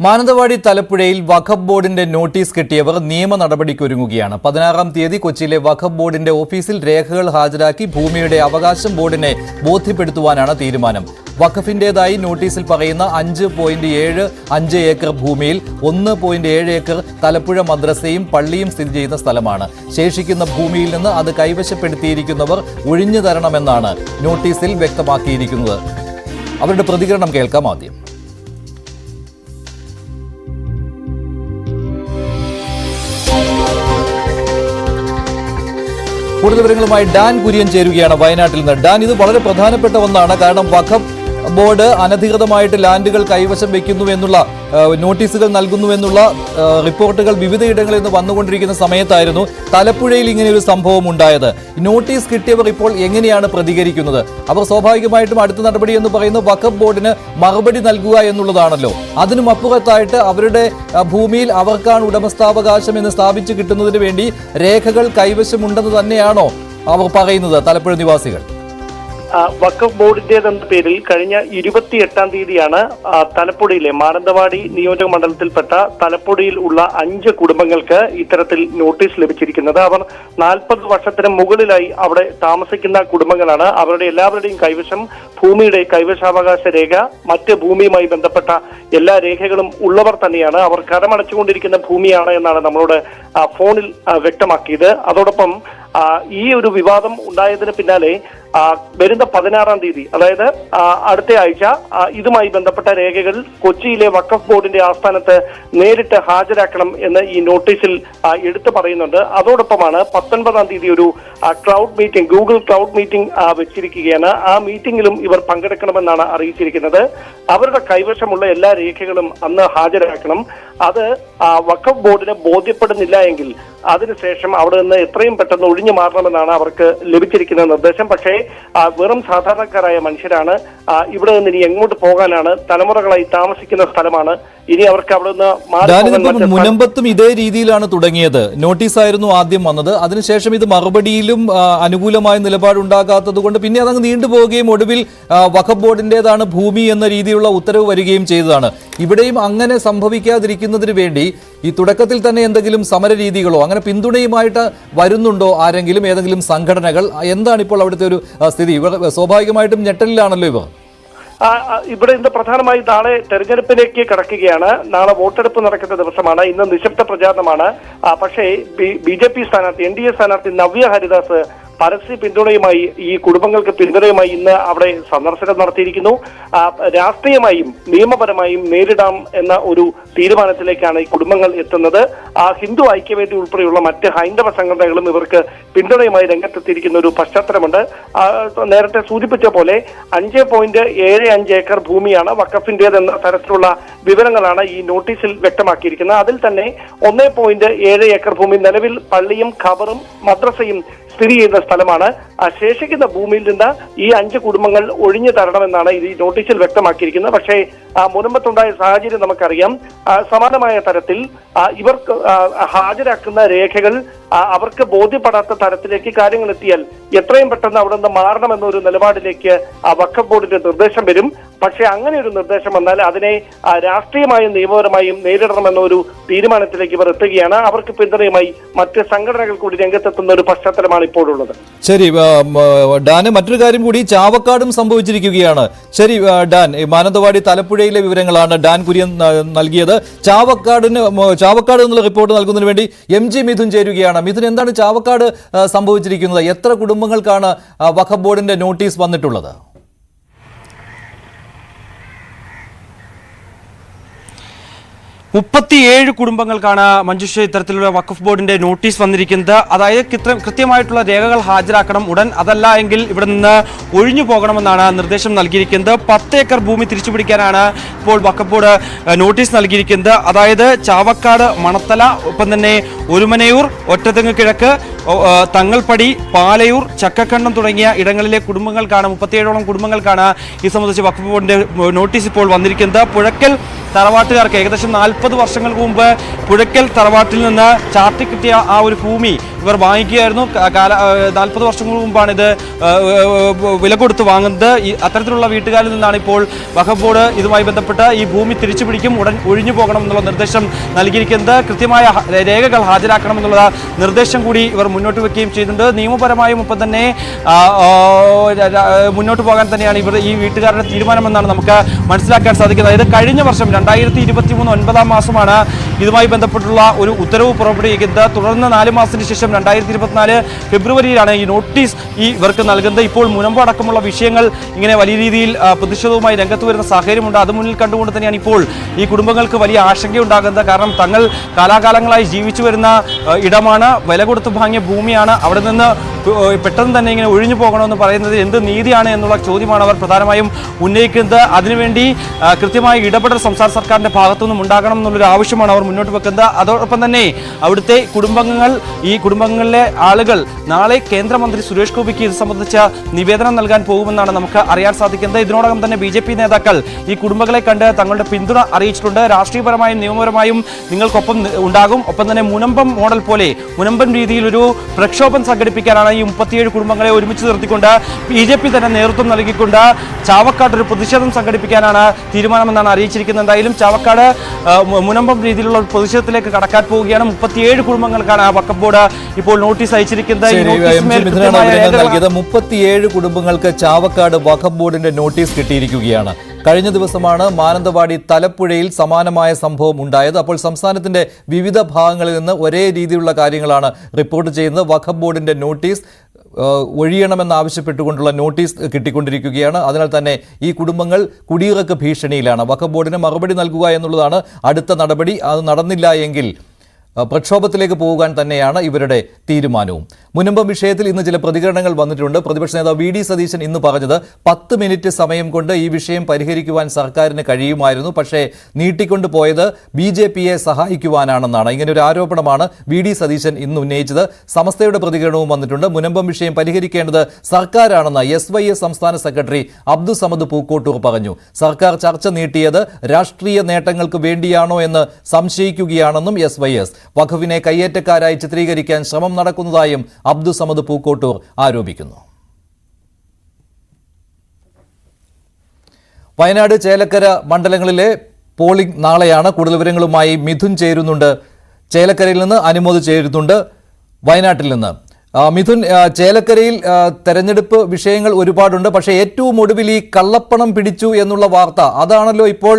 മാനന്തവാടി തലപ്പുഴയിൽ വഖഫ് ബോർഡിന്റെ നോട്ടീസ് കിട്ടിയവർ നിയമ നടപടിക്കൊരുങ്ങുകയാണ്. 16-ാം തീയതി കൊച്ചിയിലെ വഖഫ് ബോർഡിന്റെ ഓഫീസിൽ രേഖകൾ ഹാജരാക്കി ഭൂമിയുടെ അവകാശം ബോർഡിനെ ബോധ്യപ്പെടുത്തുവാനാണ് തീരുമാനം. വഖഫിന്റേതായി നോട്ടീസിൽ പറയുന്ന 5.75 ഏക്കർ ഭൂമിയിൽ 1.7 ഏക്കർ തലപ്പുഴ മദ്രസയും പള്ളിയും സ്ഥിതി ചെയ്യുന്ന സ്ഥലമാണ്. ശേഷിക്കുന്ന ഭൂമിയിൽ നിന്ന് അത് കൈവശപ്പെടുത്തിയിരിക്കുന്നവർ ഒഴിഞ്ഞു തരണമെന്നാണ് നോട്ടീസിൽ വ്യക്തമാക്കിയിരിക്കുന്നത്. അവരുടെ പ്രതികരണം കേൾക്കാം ആദ്യം. കൂടുതൽ വിവരങ്ങളുമായി ഡാൻ കുര്യൻ ചേരുകയാണ് വയനാട്ടിൽ നിന്ന്. ഡാൻ, ഇത് വളരെ പ്രധാനപ്പെട്ട ഒന്നാണ്. കാരണം വഖഫ് ബോർഡ് അനധികൃതമായിട്ട് ലാൻഡുകൾ കൈവശം വെക്കുന്നു എന്നുള്ള നോട്ടീസുകൾ നൽകുന്നു എന്നുള്ള റിപ്പോർട്ടുകൾ വിവിധയിടങ്ങളിൽ നിന്ന് വന്നുകൊണ്ടിരിക്കുന്ന സമയത്തായിരുന്നു തലപ്പുഴയിൽ ഇങ്ങനെയൊരു സംഭവം ഉണ്ടായത്. നോട്ടീസ് കിട്ടിയവർ ഇപ്പോൾ എങ്ങനെയാണ് പ്രതികരിക്കുന്നത്? അവർ സ്വാഭാവികമായിട്ടും അടുത്ത നടപടി എന്ന് പറയുന്നത് വഖഫ് ബോർഡിന് മറുപടി നൽകുക എന്നുള്ളതാണല്ലോ. അതിനും അപ്പുറത്തായിട്ട് അവരുടെ ഭൂമിയിൽ അവർക്കാണ് ഉടമസ്ഥാവകാശം എന്ന് സ്ഥാപിച്ചു കിട്ടുന്നതിന് വേണ്ടി രേഖകൾ കൈവശമുണ്ടെന്ന് തന്നെയാണോ അവർ പറയുന്നത് തലപ്പുഴ നിവാസികൾ? വഖഫ് ബോർഡിന്റേതെന്ന പേരിൽ കഴിഞ്ഞ 28-ാം തീയതിയാണ് തലപ്പുഴയിലെ മാനന്തവാടി നിയോജക മണ്ഡലത്തിൽപ്പെട്ട തലപ്പുഴയിൽ ഉള്ള 5 കുടുംബങ്ങൾക്ക് ഇത്തരത്തിൽ നോട്ടീസ് ലഭിച്ചിരിക്കുന്നത്. അവർ 40 വർഷത്തിന് മുകളിലായി അവിടെ താമസിക്കുന്ന കുടുംബങ്ങളാണ്. അവരുടെ എല്ലാവരുടെയും കൈവശം ഭൂമിയുടെ കൈവശാവകാശ രേഖ, മറ്റ് ഭൂമിയുമായി ബന്ധപ്പെട്ട എല്ലാ രേഖകളും ഉള്ളവർ തന്നെയാണ്. അവർ കരമടച്ചുകൊണ്ടിരിക്കുന്ന ഭൂമിയാണ് എന്നാണ് നമ്മളോട് ഫോണിൽ വ്യക്തമാക്കിയത്. അതോടൊപ്പം ഈ ഒരു വിവാദം ഉണ്ടായതിന് പിന്നാലെ വരുന്ന 16-ാം തീയതി, അതായത് അടുത്ത ആഴ്ച, ഇതുമായി ബന്ധപ്പെട്ട രേഖകൾ കൊച്ചിയിലെ വഖഫ് ബോർഡിന്റെ ആസ്ഥാനത്ത് നേരിട്ട് ഹാജരാക്കണം എന്ന് ഈ നോട്ടീസിൽ എടുത്തു പറയുന്നുണ്ട്. അതോടൊപ്പമാണ് 19-ാം തീയതി ഒരു cloud meeting, Google cloud meeting വെച്ചിരിക്കുകയാണ്. ആ മീറ്റിംഗിലും ഇവർ പങ്കെടുക്കണമെന്നാണ് അറിയിച്ചിരിക്കുന്നത്. അവരുടെ കൈവശമുള്ള എല്ലാ രേഖകളും അന്ന് ഹാജരാക്കണം. അത് വഖഫ് ബോർഡിന് ബോധ്യപ്പെടുന്നില്ല എങ്കിൽ അതിനുശേഷം അവിടെ നിന്ന് എത്രയും പെട്ടെന്ന് ഒഴിഞ്ഞു മാറണമെന്നാണ് അവർക്ക് ലഭിച്ചിരിക്കുന്ന നിർദ്ദേശം. പക്ഷേ വെറും സാധാരണക്കാരായ മനുഷ്യരാണ്. ഇവിടെ നിന്ന് ഇനി എങ്ങോട്ട് പോകാനാണ്? തലമുറകളായി താമസിക്കുന്ന സ്ഥലമാണ്. ഇനി അവർക്ക് അവിടെ നിന്ന് മുനമ്പത്തും ഇതേ രീതിയിലാണ് തുടങ്ങിയത്. നോട്ടീസായിരുന്നു ആദ്യം വന്നത്. അതിനുശേഷം ഇത് മറുപടിയിലും അനുകൂലമായ നിലപാടുണ്ടാകാത്തത് കൊണ്ട് പിന്നെ അതങ്ങ് നീണ്ടുപോവുകയും ഒടുവിൽ വഖഫ് ബോർഡിന്റേതാണ് ഭൂമി എന്ന രീതിയിലുള്ള ഉത്തരവ് വരികയും ചെയ്തതാണ്. ഇവിടെയും അങ്ങനെ സംഭവിക്കാതിരിക്കുന്നതിന് വേണ്ടി ഈ തുടക്കത്തിൽ തന്നെ എന്തെങ്കിലും സമര രീതികളോ അങ്ങനെ പിന്തുണയുമായിട്ട് വരുന്നുണ്ടോ ആരെങ്കിലും, ഏതെങ്കിലും സംഘടനകൾ? എന്താണ് ഇപ്പോൾ അവിടുത്തെ ഒരു സ്ഥിതി? ഇവർ സ്വാഭാവികമായിട്ടും ഞെട്ടലിലാണല്ലോ ഇവർ. ഇവിടെ ഇന്ന് പ്രധാനമായി നാളെ തെരഞ്ഞെടുപ്പിലേക്ക് കടക്കുകയാണ്. നാളെ വോട്ടെടുപ്പ് നടക്കുന്ന ദിവസമാണ്. ഇന്ന് നിശബ്ദ പ്രചാരണമാണ്. പക്ഷേ BJP സ്ഥാനാർത്ഥി, NDA സ്ഥാനാർത്ഥി നവ്യ ഹരിദാസ് പരസ്യ പിന്തുണയുമായി, ഈ കുടുംബങ്ങൾക്ക് പിന്തുണയുമായി ഇന്ന് അവിടെ സന്ദർശനം നടത്തിയിരിക്കുന്നു. രാഷ്ട്രീയമായും നിയമപരമായും നേരിടാം എന്ന ഒരു തീരുമാനത്തിലേക്കാണ് ഈ കുടുംബങ്ങൾ എത്തുന്നത്. ഹിന്ദു ഐക്യവേദി ഉൾപ്പെടെയുള്ള മറ്റ് ഹൈന്ദവ സംഘടനകളും ഇവർക്ക് പിന്തുണയുമായി രംഗത്തെത്തിയിരിക്കുന്ന ഒരു പശ്ചാത്തലമുണ്ട്. നേരത്തെ സൂചിപ്പിച്ച പോലെ 5.75 ഏക്കർ ഭൂമിയാണ് വഖഫിന്റേതെന്ന തരത്തിലുള്ള വിവരങ്ങളാണ് ഈ നോട്ടീസിൽ വ്യക്തമാക്കിയിരിക്കുന്നത്. അതിൽ തന്നെ 1.7 ഏക്കർ ഭൂമി നിലവിൽ പള്ളിയും ഖബറും മദ്രസയും സ്ഥിതി ചെയ്യുന്ന സ്ഥലമാണ്. ശേഷിക്കുന്ന ഭൂമിയിൽ നിന്ന് ഈ 5 കുടുംബങ്ങൾ ഒഴിഞ്ഞു തരണമെന്നാണ് ഈ നോട്ടീസിൽ വ്യക്തമാക്കിയിരിക്കുന്നത്. പക്ഷേ മുനമ്പത്തുണ്ടായ സാഹചര്യം നമുക്കറിയാം. സമാനമായ തരത്തിൽ ഇവർക്ക് ഹാജരാക്കുന്ന രേഖകൾ അവർക്ക് ബോധ്യപ്പെടാത്ത തരത്തിലേക്ക് കാര്യങ്ങൾ എത്തിയാൽ എത്രയും പെട്ടെന്ന് അവിടെ നിന്ന് മാറണമെന്നൊരു നിലപാടിലേക്ക് വഖഫ് ബോർഡിന്റെ നിർദ്ദേശം വരും. പക്ഷേ അങ്ങനെ ഒരു നിർദ്ദേശം വന്നാൽ അതിനെ രാഷ്ട്രീയമായും നിയമപരമായും നേരിടണമെന്നൊരു തീരുമാനത്തിലേക്ക് ഇവർ എത്തുകയാണ്. അവർക്ക് പിന്തുണയുമായി മറ്റ് സംഘടനകൾ കൂടി രംഗത്തെത്തുന്ന ഒരു പശ്ചാത്തലമാണ് ഇപ്പോഴുള്ളത്. ശരി ഡാന്, മറ്റൊരു കാര്യം കൂടി ചാവക്കാടും സംഭവിച്ചിരിക്കുകയാണ്. ശരി ഡാൻ, മാനന്തവാടി തലപ്പുഴയിലെ വിവരങ്ങളാണ് ഡാൻ കുര്യൻ നൽകിയത്. ചാവക്കാട് എന്നുള്ള റിപ്പോർട്ട് നൽകുന്നതിന് വേണ്ടി MG മിഥുൻ ചേരുകയാണ്. മിഥുൻ, എന്താണ് ചാവക്കാട് സംഭവിച്ചിരിക്കുന്നത്? എത്ര കുടുംബങ്ങൾക്കാണ് വഖഫ് ബോർഡിന്റെ നോട്ടീസ് വന്നിട്ടുള്ളത്? 37 കുടുംബങ്ങൾക്കാണ് മഞ്ജുഷ ഇത്തരത്തിലുള്ള വഖഫ് ബോർഡിന്റെ നോട്ടീസ് വന്നിരിക്കുന്നത്. അതായത് കൃത്യമായിട്ടുള്ള രേഖകൾ ഹാജരാക്കണം ഉടൻ, അതല്ല എങ്കിൽ ഇവിടെ നിന്ന് ഒഴിഞ്ഞു പോകണമെന്നാണ് നിർദ്ദേശം നൽകിയിരിക്കുന്നത്. 10 ഏക്കർ ഭൂമി തിരിച്ചുപിടിക്കാനാണ് ഇപ്പോൾ വഖഫ് ബോർഡ് നോട്ടീസ് നൽകിയിരിക്കുന്നത്. അതായത് ചാവക്കാട്, മണത്തല, ഒപ്പം തന്നെ ഒരുമനയൂർ, ഒറ്റതെങ്ങ് കിഴക്ക്, തങ്ങൾപ്പടി, പാലയൂർ, ചക്കക്കണ്ടം തുടങ്ങിയ ഇടങ്ങളിലെ കുടുംബങ്ങൾക്കാണ്, 37ഓളം കുടുംബങ്ങൾക്കാണ് ഈ സംബന്ധിച്ച് വഖഫ് ബോർഡിന്റെ നോട്ടീസ് ഇപ്പോൾ വന്നിരിക്കുന്നത്. പുഴയ്ക്കൽ തറവാട്ടുകാർക്ക് ഏകദേശം 40 വർഷങ്ങൾക്ക് മുമ്പ് പുഴയ്ക്കൽ തറവാട്ടിൽ നിന്ന് ചാർട്ടി കിട്ടിയ ആ ഒരു ഭൂമി ഇവർ വാങ്ങിക്കുകയായിരുന്നു. 40 വർഷങ്ങൾക്ക് മുമ്പാണ് ഇത് വില കൊടുത്ത് വാങ്ങുന്നത്. അത്തരത്തിലുള്ള വീട്ടുകാരിൽ നിന്നാണ് ഇപ്പോൾ വഖഫ് ബോർഡ് ഇതുമായി ബന്ധപ്പെട്ട് ഈ ഭൂമി തിരിച്ചു പിടിക്കും, ഉടൻ ഒഴിഞ്ഞു പോകണം എന്നുള്ള നിർദ്ദേശം നൽകിയിരിക്കുന്നത്. കൃത്യമായ രേഖകൾ ഹാജരാക്കണമെന്നുള്ള നിർദ്ദേശം കൂടി ഇവർ മുന്നോട്ട് വെക്കുകയും ചെയ്യുന്നുണ്ട്. നിയമപരമായും ഒപ്പം തന്നെ മുന്നോട്ട് പോകാൻ തന്നെയാണ് ഇവർ ഈ വീട്ടുകാരുടെ തീരുമാനമെന്നാണ് നമുക്ക് മനസ്സിലാക്കാൻ സാധിക്കുന്നത്. അതായത് കഴിഞ്ഞ വർഷം 2023 9-ാം മാസമാണ് ഇതുമായി ബന്ധപ്പെട്ടുള്ള ഒരു ഉത്തരവ് പുറപ്പെടുവിക്കുന്നത്. തുടർന്ന് 4 മാസത്തിന് ശേഷം 2024 ഫെബ്രുവരിയിലാണ് ഈ നോട്ടീസ് ഇവർക്ക് നൽകുന്നത്. ഇപ്പോൾ മുനമ്പ് അടക്കമുള്ള വിഷയങ്ങൾ ഇങ്ങനെ വലിയ രീതിയിൽ പ്രതിഷേധവുമായി രംഗത്ത് വരുന്ന സാഹചര്യമുണ്ട്. അത് മുന്നിൽ കണ്ടുകൊണ്ട് തന്നെയാണ് ഇപ്പോൾ ഈ കുടുംബങ്ങൾക്ക് വലിയ ആശങ്കയുണ്ടാകുന്നത്. കാരണം തങ്ങൾ കാലാകാലങ്ങളായി ജീവിച്ചു വരുന്ന ഇടമാണ്, വില കൊടുത്ത് വാങ്ങിയ ഭൂമിയാണ്. അവിടെ നിന്ന് പെട്ടെന്ന് തന്നെ ഇങ്ങനെ ഒഴിഞ്ഞു പോകണമെന്ന് പറയുന്നത് എന്ത് നീതിയാണ് എന്നുള്ള ചോദ്യമാണ് അവർ പ്രധാനമായും ഉന്നയിക്കുന്നത്. അതിനുവേണ്ടി കൃത്യമായ ഇടപെടൽ സംസ്ഥാന സർക്കാരിന്റെ ഭാഗത്തുനിന്നും ഉണ്ടാകണം എന്നുള്ളൊരു ആവശ്യമാണ് അവർ മുന്നോട്ട് വെക്കുന്നത്. അതോടൊപ്പം തന്നെ അവിടുത്തെ ഈ കുടുംബങ്ങളിലെ ആളുകൾ നാളെ കേന്ദ്രമന്ത്രി സുരേഷ് ഗോപിക്ക് ഇത് സംബന്ധിച്ച നിവേദനം നൽകാൻ പോകുമെന്നാണ് നമുക്ക് അറിയാൻ സാധിക്കുന്നത്. ഇതിനോടകം തന്നെ BJP നേതാക്കൾ ഈ കുടുംബങ്ങളെ കണ്ട് തങ്ങളുടെ പിന്തുണ അറിയിച്ചിട്ടുണ്ട്. രാഷ്ട്രീയപരമായും നിയമപരമായും നിങ്ങൾക്കൊപ്പം ഉണ്ടാകും. ഒപ്പം തന്നെ മുനമ്പം മോഡൽ പോലെ മുനമ്പൻ രീതിയിൽ ഒരു പ്രക്ഷോഭം സംഘടിപ്പിക്കാനാണ് ഈ 37 കുടുംബങ്ങളെ ഒരുമിച്ച് നിർത്തിക്കൊണ്ട് BJP തന്നെ നേതൃത്വം നൽകിക്കൊണ്ട് ചാവക്കാട് ഒരു പ്രതിഷേധം സംഘടിപ്പിക്കാനാണ് തീരുമാനമെന്നാണ് അറിയിച്ചിരിക്കുന്നത്. എന്തായാലും ചാവക്കാട് മുനമ്പം രീതിയിലുള്ള ഒരു പ്രതിഷേധത്തിലേക്ക് കടക്കാൻ പോവുകയാണ്. 37 കുടുംബങ്ങൾക്കാണ് വഖഫ് ബോർഡ് ഇപ്പോൾ നോട്ടീസ് അയച്ചിരിക്കുന്നത്. 37 കുടുംബങ്ങൾക്ക് ചാവക്കാട് വഖഫ് ബോർഡിന്റെ നോട്ടീസ് കിട്ടിയിരിക്കുകയാണ്. കഴിഞ്ഞ ദിവസമാണ് മാനന്തവാടി തലപ്പുഴയിൽ സമാനമായ സംഭവം ഉണ്ടായത്. അപ്പോൾ സംസ്ഥാനത്തിന്റെ വിവിധ ഭാഗങ്ങളിൽ നിന്ന് ഒരേ രീതിയിലുള്ള കാര്യങ്ങളാണ് റിപ്പോർട്ട് ചെയ്യുന്നത്. വഖഫ് ബോർഡിന്റെ നോട്ടീസ് ഒഴിയണമെന്നാവശ്യപ്പെട്ടുകൊണ്ടുള്ള നോട്ടീസ് കിട്ടിക്കൊണ്ടിരിക്കുകയാണ്. അതിനാൽ തന്നെ ഈ കുടുംബങ്ങൾ കുടിയിറക്ക് ഭീഷണിയിലാണ്. വഖഫ് ബോർഡിന് മറുപടി നൽകുക എന്നുള്ളതാണ് അടുത്ത നടപടി. അത് നടന്നില്ല എങ്കിൽ പ്രക്ഷോഭത്തിലേക്ക് പോകാൻ തന്നെയാണ് ഇവരുടെ തീരുമാനവും. മുനമ്പം വിഷയത്തിൽ ഇന്ന് ചില പ്രതികരണങ്ങൾ വന്നിട്ടുണ്ട്. പ്രതിപക്ഷ നേതാവ് VD സതീശൻ ഇന്ന് പറഞ്ഞത് 10 മിനിറ്റ് സമയം കൊണ്ട് ഈ വിഷയം പരിഹരിക്കുവാൻ സർക്കാരിന് കഴിയുമായിരുന്നു, പക്ഷേ നീട്ടിക്കൊണ്ടു പോയത് BJPയെ സഹായിക്കുവാനാണെന്നാണ്. ഇങ്ങനെ ഒരു ആരോപണമാണ് VD സതീശൻ ഇന്ന് ഉന്നയിച്ചത്. സമസ്തയുടെ പ്രതികരണവും വന്നിട്ടുണ്ട്. മുനമ്പം വിഷയം പരിഹരിക്കേണ്ടത് സർക്കാരാണെന്ന് SYS സംസ്ഥാന സെക്രട്ടറി അബ്ദുസമദ് പൂക്കോട്ടൂർ പറഞ്ഞു. സർക്കാർ ചർച്ച നീട്ടിയത് രാഷ്ട്രീയ നേട്ടങ്ങൾക്ക് വേണ്ടിയാണോ എന്ന് സംശയിക്കുകയാണെന്നും SYS. വഖഫിനെ കയ്യേറ്റക്കാരായി ചിത്രീകരിക്കാൻ ശ്രമം നടക്കുന്നതായും അബ്ദുസമദ് പൂക്കോട്ടൂർ ആരോപിക്കുന്നു. വയനാട് ചേലക്കര മണ്ഡലങ്ങളിലെ പോളിംഗ് നാളെയാണ്. കൂടുതൽ വിവരങ്ങളുമായി മിഥുൻ ചേരുന്നുണ്ട്. ചേലക്കരയിൽ നിന്ന് അനുമോദ് ചേരുന്നുണ്ട് വയനാട്ടിൽ നിന്ന്. മിഥുൻ, ചേലക്കരയിൽ തെരഞ്ഞെടുപ്പ് വിഷയങ്ങൾ ഒരുപാടുണ്ട്. പക്ഷേ ഏറ്റവും ഒടുവിൽ ഈ കള്ളപ്പണം പിടിച്ചു എന്നുള്ള വാർത്ത അതാണല്ലോ ഇപ്പോൾ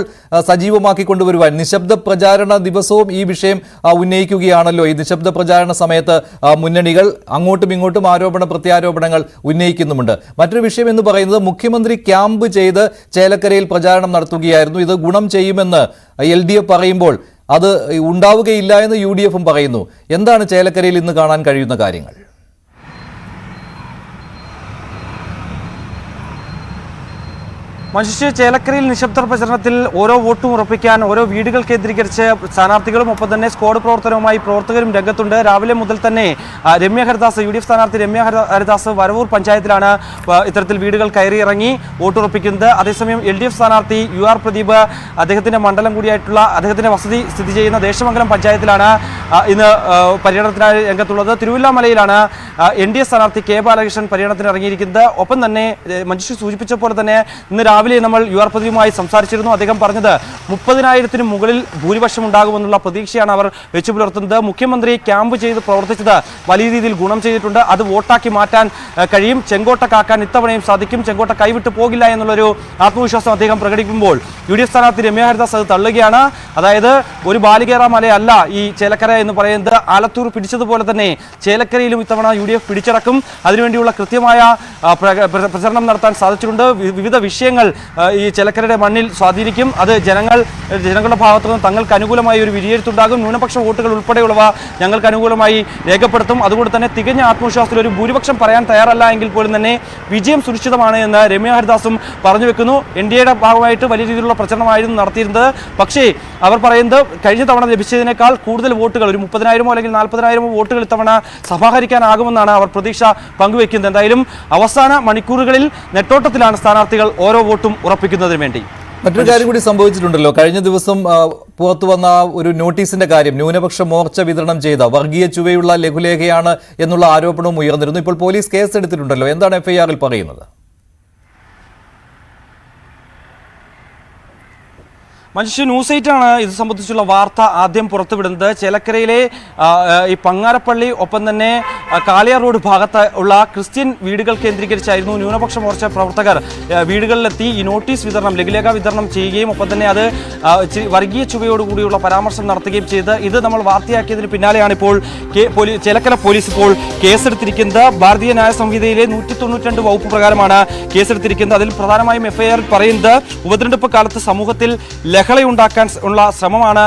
സജീവമാക്കി കൊണ്ടുവരുവാൻ. നിശബ്ദ പ്രചാരണ ദിവസവും ഈ വിഷയം ഉന്നയിക്കുകയാണല്ലോ. ഈ നിശബ്ദ പ്രചാരണ സമയത്ത് മുന്നണികൾ അങ്ങോട്ടും ഇങ്ങോട്ടും ആരോപണ പ്രത്യാരോപണങ്ങൾ ഉന്നയിക്കുന്നുമുണ്ട്. മറ്റൊരു വിഷയം എന്ന് പറയുന്നത് മുഖ്യമന്ത്രി ക്യാമ്പ് ചെയ്ത് ചേലക്കരയിൽ പ്രചാരണം നടത്തുകയായിരുന്നു. ഇത് ഗുണം ചെയ്യുമെന്ന് LDF പറയുമ്പോൾ അത് ഉണ്ടാവുകയില്ല എന്ന് UDFും പറയുന്നു. എന്താണ് ചേലക്കരയിൽ ഇന്ന് കാണാൻ കഴിയുന്ന കാര്യങ്ങൾ? മനുഷ്യ ചേലക്കരയിൽ നിശബ്ദ പ്രചരണത്തിൽ ഓരോ വോട്ടും ഉറപ്പിക്കാൻ ഓരോ വീടുകൾ കേന്ദ്രീകരിച്ച് സ്ഥാനാർത്ഥികളും ഒപ്പം തന്നെ സ്ക്വാഡ് പ്രവർത്തനവുമായി പ്രവർത്തകരും രംഗത്തുണ്ട്. രാവിലെ മുതൽ തന്നെ രമ്യ ഹരിദാസ്, UDF സ്ഥാനാർത്ഥി രമ്യ ഹരിദാസ് വരവൂർ പഞ്ചായത്തിലാണ് ഇത്തരത്തിൽ വീടുകൾ കയറിയിറങ്ങി വോട്ടുറപ്പിക്കുന്നത്. അതേസമയം LDF സ്ഥാനാർത്ഥി UR പ്രദീപ് അദ്ദേഹത്തിന്റെ മണ്ഡലം കൂടിയായിട്ടുള്ള അദ്ദേഹത്തിന്റെ വസതി സ്ഥിതി ചെയ്യുന്ന ദേശമംഗലം പഞ്ചായത്തിലാണ് ഇന്ന് പര്യടനത്തിനായി രംഗത്തുള്ളത്. തിരുവല്ലാമലയിലാണ് NDA സ്ഥാനാർത്ഥി K ബാലകൃഷ്ണൻ പര്യടനത്തിന് ഇറങ്ങിയിരിക്കുന്നത്. ഒപ്പം തന്നെ മഞ്ജുഷ സൂചിപ്പിച്ച പോലെ തന്നെ ഇന്ന് രാവിലെ നമ്മൾ UR പ്രദീപുമായി സംസാരിച്ചിരുന്നു. അദ്ദേഹം പറഞ്ഞത് 30,000-ന് മുകളിൽ ഭൂരിപക്ഷം ഉണ്ടാകുമെന്നുള്ള പ്രതീക്ഷയാണ് അവർ വെച്ചു പുലർത്തുന്നത്. മുഖ്യമന്ത്രി ക്യാമ്പ് ചെയ്ത് പ്രവർത്തിച്ചത് വലിയ രീതിയിൽ ഗുണം ചെയ്തിട്ടുണ്ട്. അത് വോട്ടാക്കി മാറ്റാൻ കഴിയും. ചെങ്കോട്ട കാക്കാൻ ഇത്തവണയും സാധിക്കും. ചെങ്കോട്ട കൈവിട്ടു പോകില്ല എന്നുള്ളൊരു ആത്മവിശ്വാസം അദ്ദേഹം പ്രകടിപ്പിക്കുമ്പോൾ UDF സ്ഥാനാർത്ഥി രമ്യ ഹരിദാസ് അത് തള്ളുകയാണ്. അതായത് ഒരു ബാലികേറ മലയല്ല ഈ ചേലക്കര എന്ന് പറയുന്നത്. ആലത്തൂർ പിടിച്ചതുപോലെ തന്നെ ചേലക്കരയിലും ഇത്തവണ UDF പിടിച്ചടക്കും. അതിനുവേണ്ടിയുള്ള കൃത്യമായ പ്രചരണം നടത്താൻ സാധിച്ചിട്ടുണ്ട്. വിവിധ വിഷയങ്ങൾ ഈ ചേലക്കരയുടെ മണ്ണിൽ സ്വാധീനിക്കും. അത് ജനങ്ങളുടെ ഭാഗത്തു നിന്ന് തങ്ങൾക്ക് അനുകൂലമായി ഒരു വിധിയെഴുത്തുണ്ടാകും. ന്യൂനപക്ഷ വോട്ടുകൾ ഉൾപ്പെടെയുള്ളവ ഞങ്ങൾക്ക് അനുകൂലമായി രേഖപ്പെടുത്തും. അതുകൊണ്ട് തന്നെ തികഞ്ഞ ആത്മവിശ്വാസത്തിൽ ഒരു ഭൂരിപക്ഷം പറയാൻ തയ്യാറല്ല എങ്കിൽ പോലും തന്നെ വിജയം സുനിശ്ചിതമാണ് എന്ന് രമ്യ ഹരിദാസും പറഞ്ഞു വെക്കുന്നു. NDAയുടെ ഭാഗമായിട്ട് വലിയ രീതിയിലുള്ള പ്രചരണമായിരുന്നു നടത്തിയിരുന്നത്. പക്ഷേ അവർ പറയുന്നത് കഴിഞ്ഞ തവണ ലഭിച്ചതിനേക്കാൾ കൂടുതൽ വോട്ടുകൾ, ഒരു 30,000 അല്ലെങ്കിൽ 40,000 വോട്ടുകൾ ഇത്തവണ സമാഹരിക്കാനാകുമെന്നാണ് അവർ പ്രതീക്ഷ പങ്കുവെക്കുന്നത്. എന്തായാലും അവസാന മണിക്കൂറുകളിൽ നെട്ടോട്ടത്തിലാണ് സ്ഥാനാർത്ഥികൾ ഓരോ വോട്ടും ഉറപ്പിക്കുന്നതിന് വേണ്ടി. മറ്റൊരു കാര്യം കൂടി സംഭവിച്ചിട്ടുണ്ടല്ലോ. കഴിഞ്ഞ ദിവസം പുറത്തു വന്ന ഒരു നോട്ടീസിന്റെ കാര്യം, ന്യൂനപക്ഷ മോർച്ച വിതരണം ചെയ്ത വർഗീയ ചുവയുള്ള ലഘുലേഖയാണ് എന്നുള്ള ആരോപണവും ഉയർന്നിരുന്നു. ഇപ്പോൾ പോലീസ് കേസെടുത്തിട്ടുണ്ടല്ലോ. എന്താണ് എഫ്ഐആറിൽ പറയുന്നത്? മനുഷ്യ ന്യൂസ് 8 ആണ് ഇത് സംബന്ധിച്ചുള്ള വാർത്ത ആദ്യം പുറത്തുവിടുന്നത്. ചേലക്കരയിലെ ഈ പങ്ങാരപ്പള്ളി ഒപ്പം തന്നെ കാളിയാർ റോഡ് ഭാഗത്ത് ഉള്ള ക്രിസ്ത്യൻ വീടുകൾ കേന്ദ്രീകരിച്ചായിരുന്നു ന്യൂനപക്ഷ മോർച്ച പ്രവർത്തകർ വീടുകളിലെത്തി ഈ നോട്ടീസ് വിതരണം, ലഘുലേഖ വിതരണം ചെയ്യുകയും ഒപ്പം തന്നെ അത് വർഗീയ ചുവയോടുകൂടിയുള്ള പരാമർശം നടത്തുകയും ചെയ്ത് ഇത് നമ്മൾ വാർത്തയാക്കിയതിന് പിന്നാലെയാണ് ഇപ്പോൾ ചേലക്കര പോലീസ് ഇപ്പോൾ കേസെടുത്തിരിക്കുന്നത്. ഭാരതീയ ന്യായ സംഹിതയിലെ 192 വകുപ്പ് പ്രകാരമാണ് കേസെടുത്തിരിക്കുന്നത്. അതിൽ പ്രധാനമായും എഫ്ഐആറിൽ പറയുന്നത് ഉപതെരഞ്ഞെടുപ്പ് കാലത്ത് സമൂഹത്തിൽ ലഹളയുണ്ടാക്കാൻ ഉള്ള ശ്രമമാണ്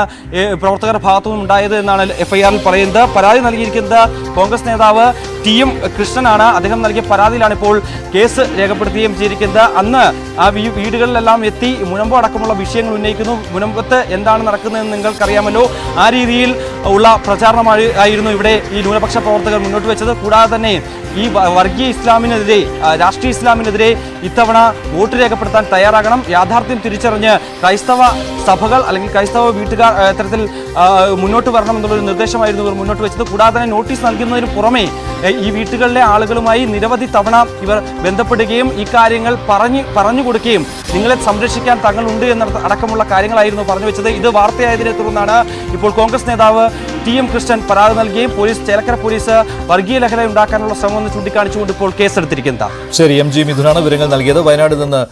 പ്രവർത്തകരുടെ ഭാഗത്തുനിന്നും ഉണ്ടായത് എന്നാണ് എഫ്ഐആറിൽ പറയുന്നത്. പരാതി നൽകിയിരിക്കുന്നത് കോൺഗ്രസ് നേതാവ് TM കൃഷ്ണനാണ്. അദ്ദേഹം നൽകിയ പരാതിയിലാണ് ഇപ്പോൾ കേസ് രേഖപ്പെടുത്തുകയും ചെയ്തിരിക്കുന്നത്. അന്ന് ആ വീടുകളിലെല്ലാം എത്തി മുനമ്പ് അടക്കമുള്ള വിഷയങ്ങൾ ഉന്നയിക്കുന്നു. മുനമ്പത്ത് എന്താണ് നടക്കുന്നതെന്ന് നിങ്ങൾക്കറിയാമല്ലോ. ആ രീതിയിൽ ഉള്ള പ്രചാരണമായിരുന്നു ഇവിടെ ഈ ന്യൂനപക്ഷ പ്രവർത്തകർ മുന്നോട്ട് വെച്ചത്. കൂടാതെ തന്നെ ഈ വർഗീയ ഇസ്ലാമിനെതിരെ, രാഷ്ട്രീയ ഇസ്ലാമിനെതിരെ ഇത്തവണ വോട്ട് രേഖപ്പെടുത്താൻ തയ്യാറാകണം, യാഥാർത്ഥ്യം തിരിച്ചറിഞ്ഞ് ക്രൈസ്തവ സഭകൾ അല്ലെങ്കിൽ ക്രൈസ്തവ വീട്ടുകാർ ഇത്തരത്തിൽ മുന്നോട്ട് വരണം എന്നുള്ളൊരു നിർദ്ദേശമായിരുന്നു ഇവർ മുന്നോട്ട് വെച്ചത്. കൂടാതെ തന്നെ നോട്ടീസ് നൽകുന്നതിന് പുറമെ ഈ വീട്ടുകളിലെ ആളുകളുമായി നിരവധി തവണ ഇവർ ബന്ധപ്പെടുകയും ഈ കാര്യങ്ങൾ പറഞ്ഞു കൊടുക്കുകയും നിങ്ങളെ സംരക്ഷിക്കാൻ തങ്ങളുണ്ട് എന്ന അടക്കമുള്ള കാര്യങ്ങളായിരുന്നു പറഞ്ഞു വെച്ചത്. ഇത് വാർത്തയായതിനെ തുടർന്നാണ് ഇപ്പോൾ കോൺഗ്രസ് നേതാവ് TM കൃഷ്ണൻ പരാതി നൽകുകയും ചേലക്കര പോലീസ് വർഗീയ ലഹള ഉണ്ടാക്കാനുള്ള ശ്രമം ചൂണ്ടിക്കാണിച്ചുകൊണ്ട് ഇപ്പോൾ കേസെടുത്തിരിക്കുന്നത്. ശരി, MG മിഥുനാണ് വിവരങ്ങൾ നൽകിയത്. വയനാട് നിന്ന്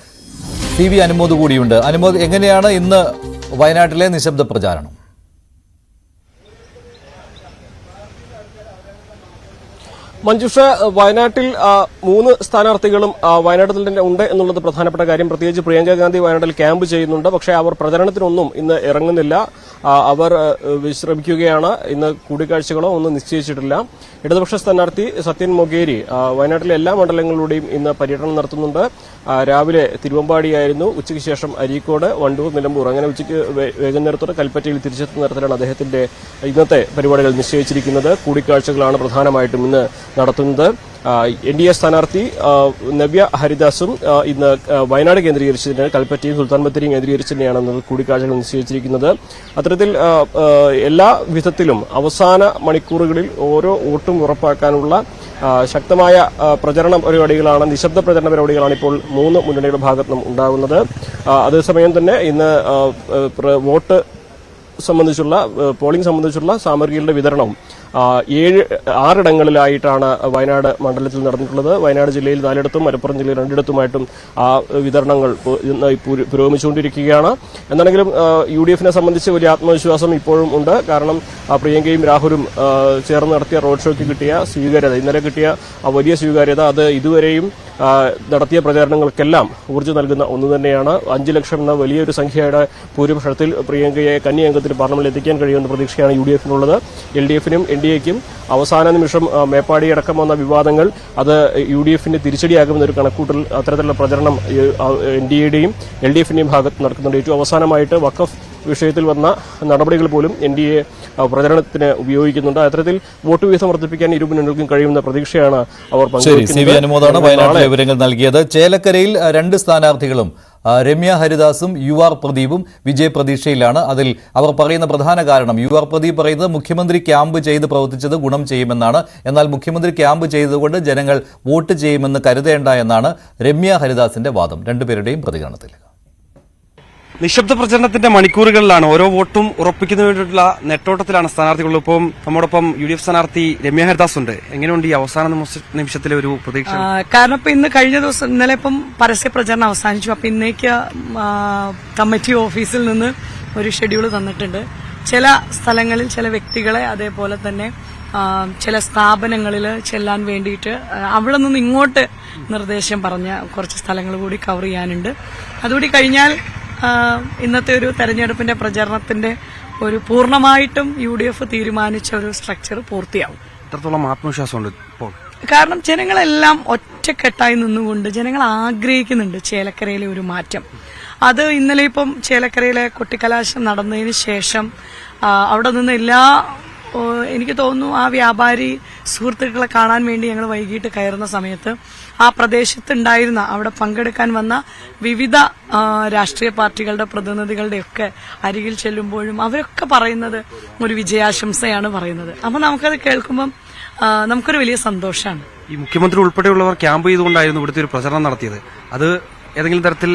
CV അനുമോദ് കൂടിയുണ്ട്. അനുമോദ്, എങ്ങനെയാണ് ഇന്ന് വയനാട്ടിലെ നിശബ്ദ പ്രചാരണം? മഞ്ജുഷ, വയനാട്ടിൽ 3 സ്ഥാനാർത്ഥികളും വയനാട്ടിൽ തന്നെ ഉണ്ട് എന്നുള്ളത് പ്രധാനപ്പെട്ട കാര്യം. പ്രത്യേകിച്ച് പ്രിയങ്ക ഗാന്ധി വയനാട്ടിൽ ക്യാമ്പ് ചെയ്യുന്നുണ്ട്. പക്ഷേ അവർ പ്രചരണത്തിനൊന്നും ഇന്ന് ഇറങ്ങുന്നില്ല. അവർ വിശ്രമിക്കുകയാണ്. ഇന്ന് കൂടിക്കാഴ്ചകളോ ഒന്നും നിശ്ചയിച്ചിട്ടില്ല. ഇടതുപക്ഷ സ്ഥാനാർത്ഥി സത്യൻ മൊകേരി വയനാട്ടിലെ എല്ലാ മണ്ഡലങ്ങളിലൂടെയും ഇന്ന് പര്യടനം നടത്തുന്നുണ്ട്. രാവിലെ തിരുവമ്പാടിയായിരുന്നു, ഉച്ചയ്ക്ക് ശേഷം അരീക്കോട്, വണ്ടൂർ, നിലമ്പൂർ, അങ്ങനെ ഉച്ചയ്ക്ക് വൈകുന്നേരത്തോടെ കൽപ്പറ്റയിൽ തിരിച്ചെത്തുന്ന തരത്തിലാണ് അദ്ദേഹത്തിന്റെ ഇന്നത്തെ പരിപാടികൾ നിശ്ചയിച്ചിരിക്കുന്നത്. കൂടിക്കാഴ്ചകളാണ് പ്രധാനമായിട്ടും ഇന്ന് നടത്തുന്നത്. NDA സ്ഥാനാർത്ഥി നവ്യ ഹരിദാസും ഇന്ന് വയനാട് കേന്ദ്രീകരിച്ചതിന് കൽപ്പറ്റയും സുൽത്താൻ ബത്തേരിയും കേന്ദ്രീകരിച്ച് തന്നെയാണ് കൂടിക്കാഴ്ചകൾ നിശ്ചയിച്ചിരിക്കുന്നത്. അത്തരത്തിൽ എല്ലാ വിധത്തിലും അവസാന മണിക്കൂറുകളിൽ ഓരോ വോട്ടും ഉറപ്പാക്കാനുള്ള ശക്തമായ പ്രചരണ പരിപാടികളാണ്, നിശബ്ദ പ്രചരണ പരിപാടികളാണ് ഇപ്പോൾ 3 മുന്നണിയുടെ ഭാഗത്തുനിന്നും ഉണ്ടാകുന്നത്. അതേസമയം തന്നെ ഇന്ന് വോട്ട് സംബന്ധിച്ചുള്ള പോളിംഗ് സംബന്ധിച്ചുള്ള സാമഗ്രികളുടെ വിതരണവും 6 ഇടങ്ങളിലായിട്ടാണ് വയനാട് മണ്ഡലത്തിൽ നടന്നിട്ടുള്ളത്. വയനാട് ജില്ലയിൽ 4ഇടത്തും മലപ്പുറം ജില്ലയിൽ 2ഇടത്തുമായിട്ടും ആ വിതരണങ്ങൾ പുരോഗമിച്ചുകൊണ്ടിരിക്കുകയാണ്. എന്താണെങ്കിലും UDF-നെ സംബന്ധിച്ച് വലിയ ആത്മവിശ്വാസം ഇപ്പോഴും ഉണ്ട്. കാരണം പ്രിയങ്കയും രാഹുലും ചേർന്ന് നടത്തിയ റോഡ് ഷോയ്ക്ക് കിട്ടിയ സ്വീകാര്യത, ഇന്നലെ കിട്ടിയ വലിയ സ്വീകാര്യത, അത് ഇതുവരെയും നടത്തിയ പ്രചാരണങ്ങൾക്കെല്ലാം ഊർജ്ജം നൽകുന്ന ഒന്ന് തന്നെയാണ്. 5 ലക്ഷം എന്ന വലിയൊരു സംഖ്യയുടെ ഭൂരിപക്ഷത്തിൽ പ്രിയങ്കയെ കന്നി അംഗത്തിന് പാർലമെന്റിൽ എത്തിക്കാൻ കഴിയുമെന്ന പ്രതീക്ഷയാണ് UDF-നുള്ളത്. LDF-നും NDA-ക്കും അവസാന നിമിഷം മേപ്പാടി അടക്കം വന്ന വിവാദങ്ങൾ അത് UDF-ന് തിരിച്ചടിയാകുമെന്നൊരു കണക്കൂട്ടൽ, അത്തരത്തിലുള്ള പ്രചരണം NDA-യുടെയും LDF-ന്റെയും ഭാഗത്ത് നടക്കുന്നുണ്ട്. ഏറ്റവും അവസാനമായിട്ട് വഖഫ് വിഷയത്തിൽ വന്ന നടപടികൾ പോലും NDA പ്രചരണത്തിന് ഉപയോഗിക്കുന്നുണ്ട്. അത്തരത്തിൽ വോട്ട് വീതം വർദ്ധിപ്പിക്കാൻ ഇരു മുന്നണികൾക്കും കഴിയുമെന്ന പ്രതീക്ഷയാണ് അവർ അനുമോദാണ് വയനാട്ടിലെ വിവരങ്ങൾ നൽകിയത്. ചേലക്കരയിൽ 2 സ്ഥാനാർത്ഥികളും രമ്യ ഹരിദാസും UR പ്രദീപും വിജയപ്രതീക്ഷയിലാണ്. അതിൽ അവർ പറയുന്ന പ്രധാന കാരണം, UR പ്രദീപ് പറയുന്നത് മുഖ്യമന്ത്രി ക്യാമ്പ് ചെയ്ത് പ്രവർത്തിച്ചത് ഗുണം ചെയ്യുമെന്നാണ്. എന്നാൽ മുഖ്യമന്ത്രി ക്യാമ്പ് ചെയ്തതുകൊണ്ട് ജനങ്ങൾ വോട്ട് ചെയ്യുമെന്ന് കരുതേണ്ട എന്നാണ് രമ്യ ഹരിദാസിന്റെ വാദം. രണ്ടുപേരുടെയും പ്രതികരണത്തിൽ നിശബ്ദ പ്രചരണത്തിന്റെ മണിക്കൂറുകളിലാണ് ഓരോ വോട്ടും ഉറപ്പിക്കുന്നതിന് വേണ്ടിയിട്ടുള്ള നെട്ടോട്ടത്തിലാണ് സ്ഥാനാർത്ഥികൾ. ഇപ്പം നമ്മോടൊപ്പം UDF സ്ഥാനാർത്ഥി രമ്യ ഹരിദാസ് ഉണ്ട്. എങ്ങനെയുണ്ട് ഈ അവസാന നിമിഷത്തിലെ ഒരു പ്രതീക്ഷ? കാരണം ഇപ്പൊ ഇന്ന് കഴിഞ്ഞ ദിവസം ഇന്നലെ ഇപ്പം പരസ്യ പ്രചരണം അവസാനിച്ചു. അപ്പൊ ഇന്നേക്ക് കമ്മിറ്റി ഓഫീസിൽ നിന്ന് ഒരു ഷെഡ്യൂൾ തന്നിട്ടുണ്ട്. ചില സ്ഥലങ്ങളിൽ ചില വ്യക്തികളെ, അതേപോലെ തന്നെ ചില സ്ഥാപനങ്ങളിൽ ചെല്ലാൻ വേണ്ടിയിട്ട് അവിടെ നിന്ന് ഇങ്ങോട്ട് നിർദ്ദേശം പറഞ്ഞ കുറച്ച് സ്ഥലങ്ങൾ കൂടി കവർ ചെയ്യാനുണ്ട്. അതുകൂടി കഴിഞ്ഞാൽ ഇന്നത്തെ ഒരു തെരഞ്ഞെടുപ്പിന്റെ പ്രചരണത്തിന്റെ ഒരു പൂർണ്ണമായിട്ടും UDF തീരുമാനിച്ച ഒരു സ്ട്രക്ചർ പൂർത്തിയാവും. എത്രത്തോളം ആത്മവിശ്വാസമുണ്ട് ഇപ്പോൾ? കാരണം ജനങ്ങളെല്ലാം ഒറ്റക്കെട്ടായി നിന്നുകൊണ്ട് ജനങ്ങൾ ആഗ്രഹിക്കുന്നുണ്ട് ചേലക്കരയിലെ ഒരു മാറ്റം. അത് ഇന്നലെ ഇപ്പം ചേലക്കരയിലെ കൊട്ടിക്കലാശം നടന്നതിന് ശേഷം അവിടെ നിന്ന് എല്ലാ എനിക്ക് തോന്നുന്നു ആ വ്യാപാരി സുഹൃത്തുക്കളെ കാണാൻ വേണ്ടി ഞങ്ങൾ വൈകിട്ട് കയറുന്ന സമയത്ത് ആ പ്രദേശത്തുണ്ടായിരുന്ന അവിടെ പങ്കെടുക്കാൻ വന്ന വിവിധ രാഷ്ട്രീയ പാർട്ടികളുടെ പ്രതിനിധികളുടെയൊക്കെ അരികിൽ ചെല്ലുമ്പോഴും അവരൊക്കെ പറയുന്നത് ഒരു വിജയാശംസയാണ് പറയുന്നത്. അപ്പം നമുക്കത് കേൾക്കുമ്പം നമുക്കൊരു വലിയ സന്തോഷമാണ്. ഈ മുഖ്യമന്ത്രി ഉൾപ്പെടെയുള്ളവർ ക്യാമ്പ് ചെയ്തുകൊണ്ടായിരുന്നു ഇവിടുത്തെ ഒരു പ്രചരണം നടത്തിയത്. അത് ഏതെങ്കിലും തരത്തിൽ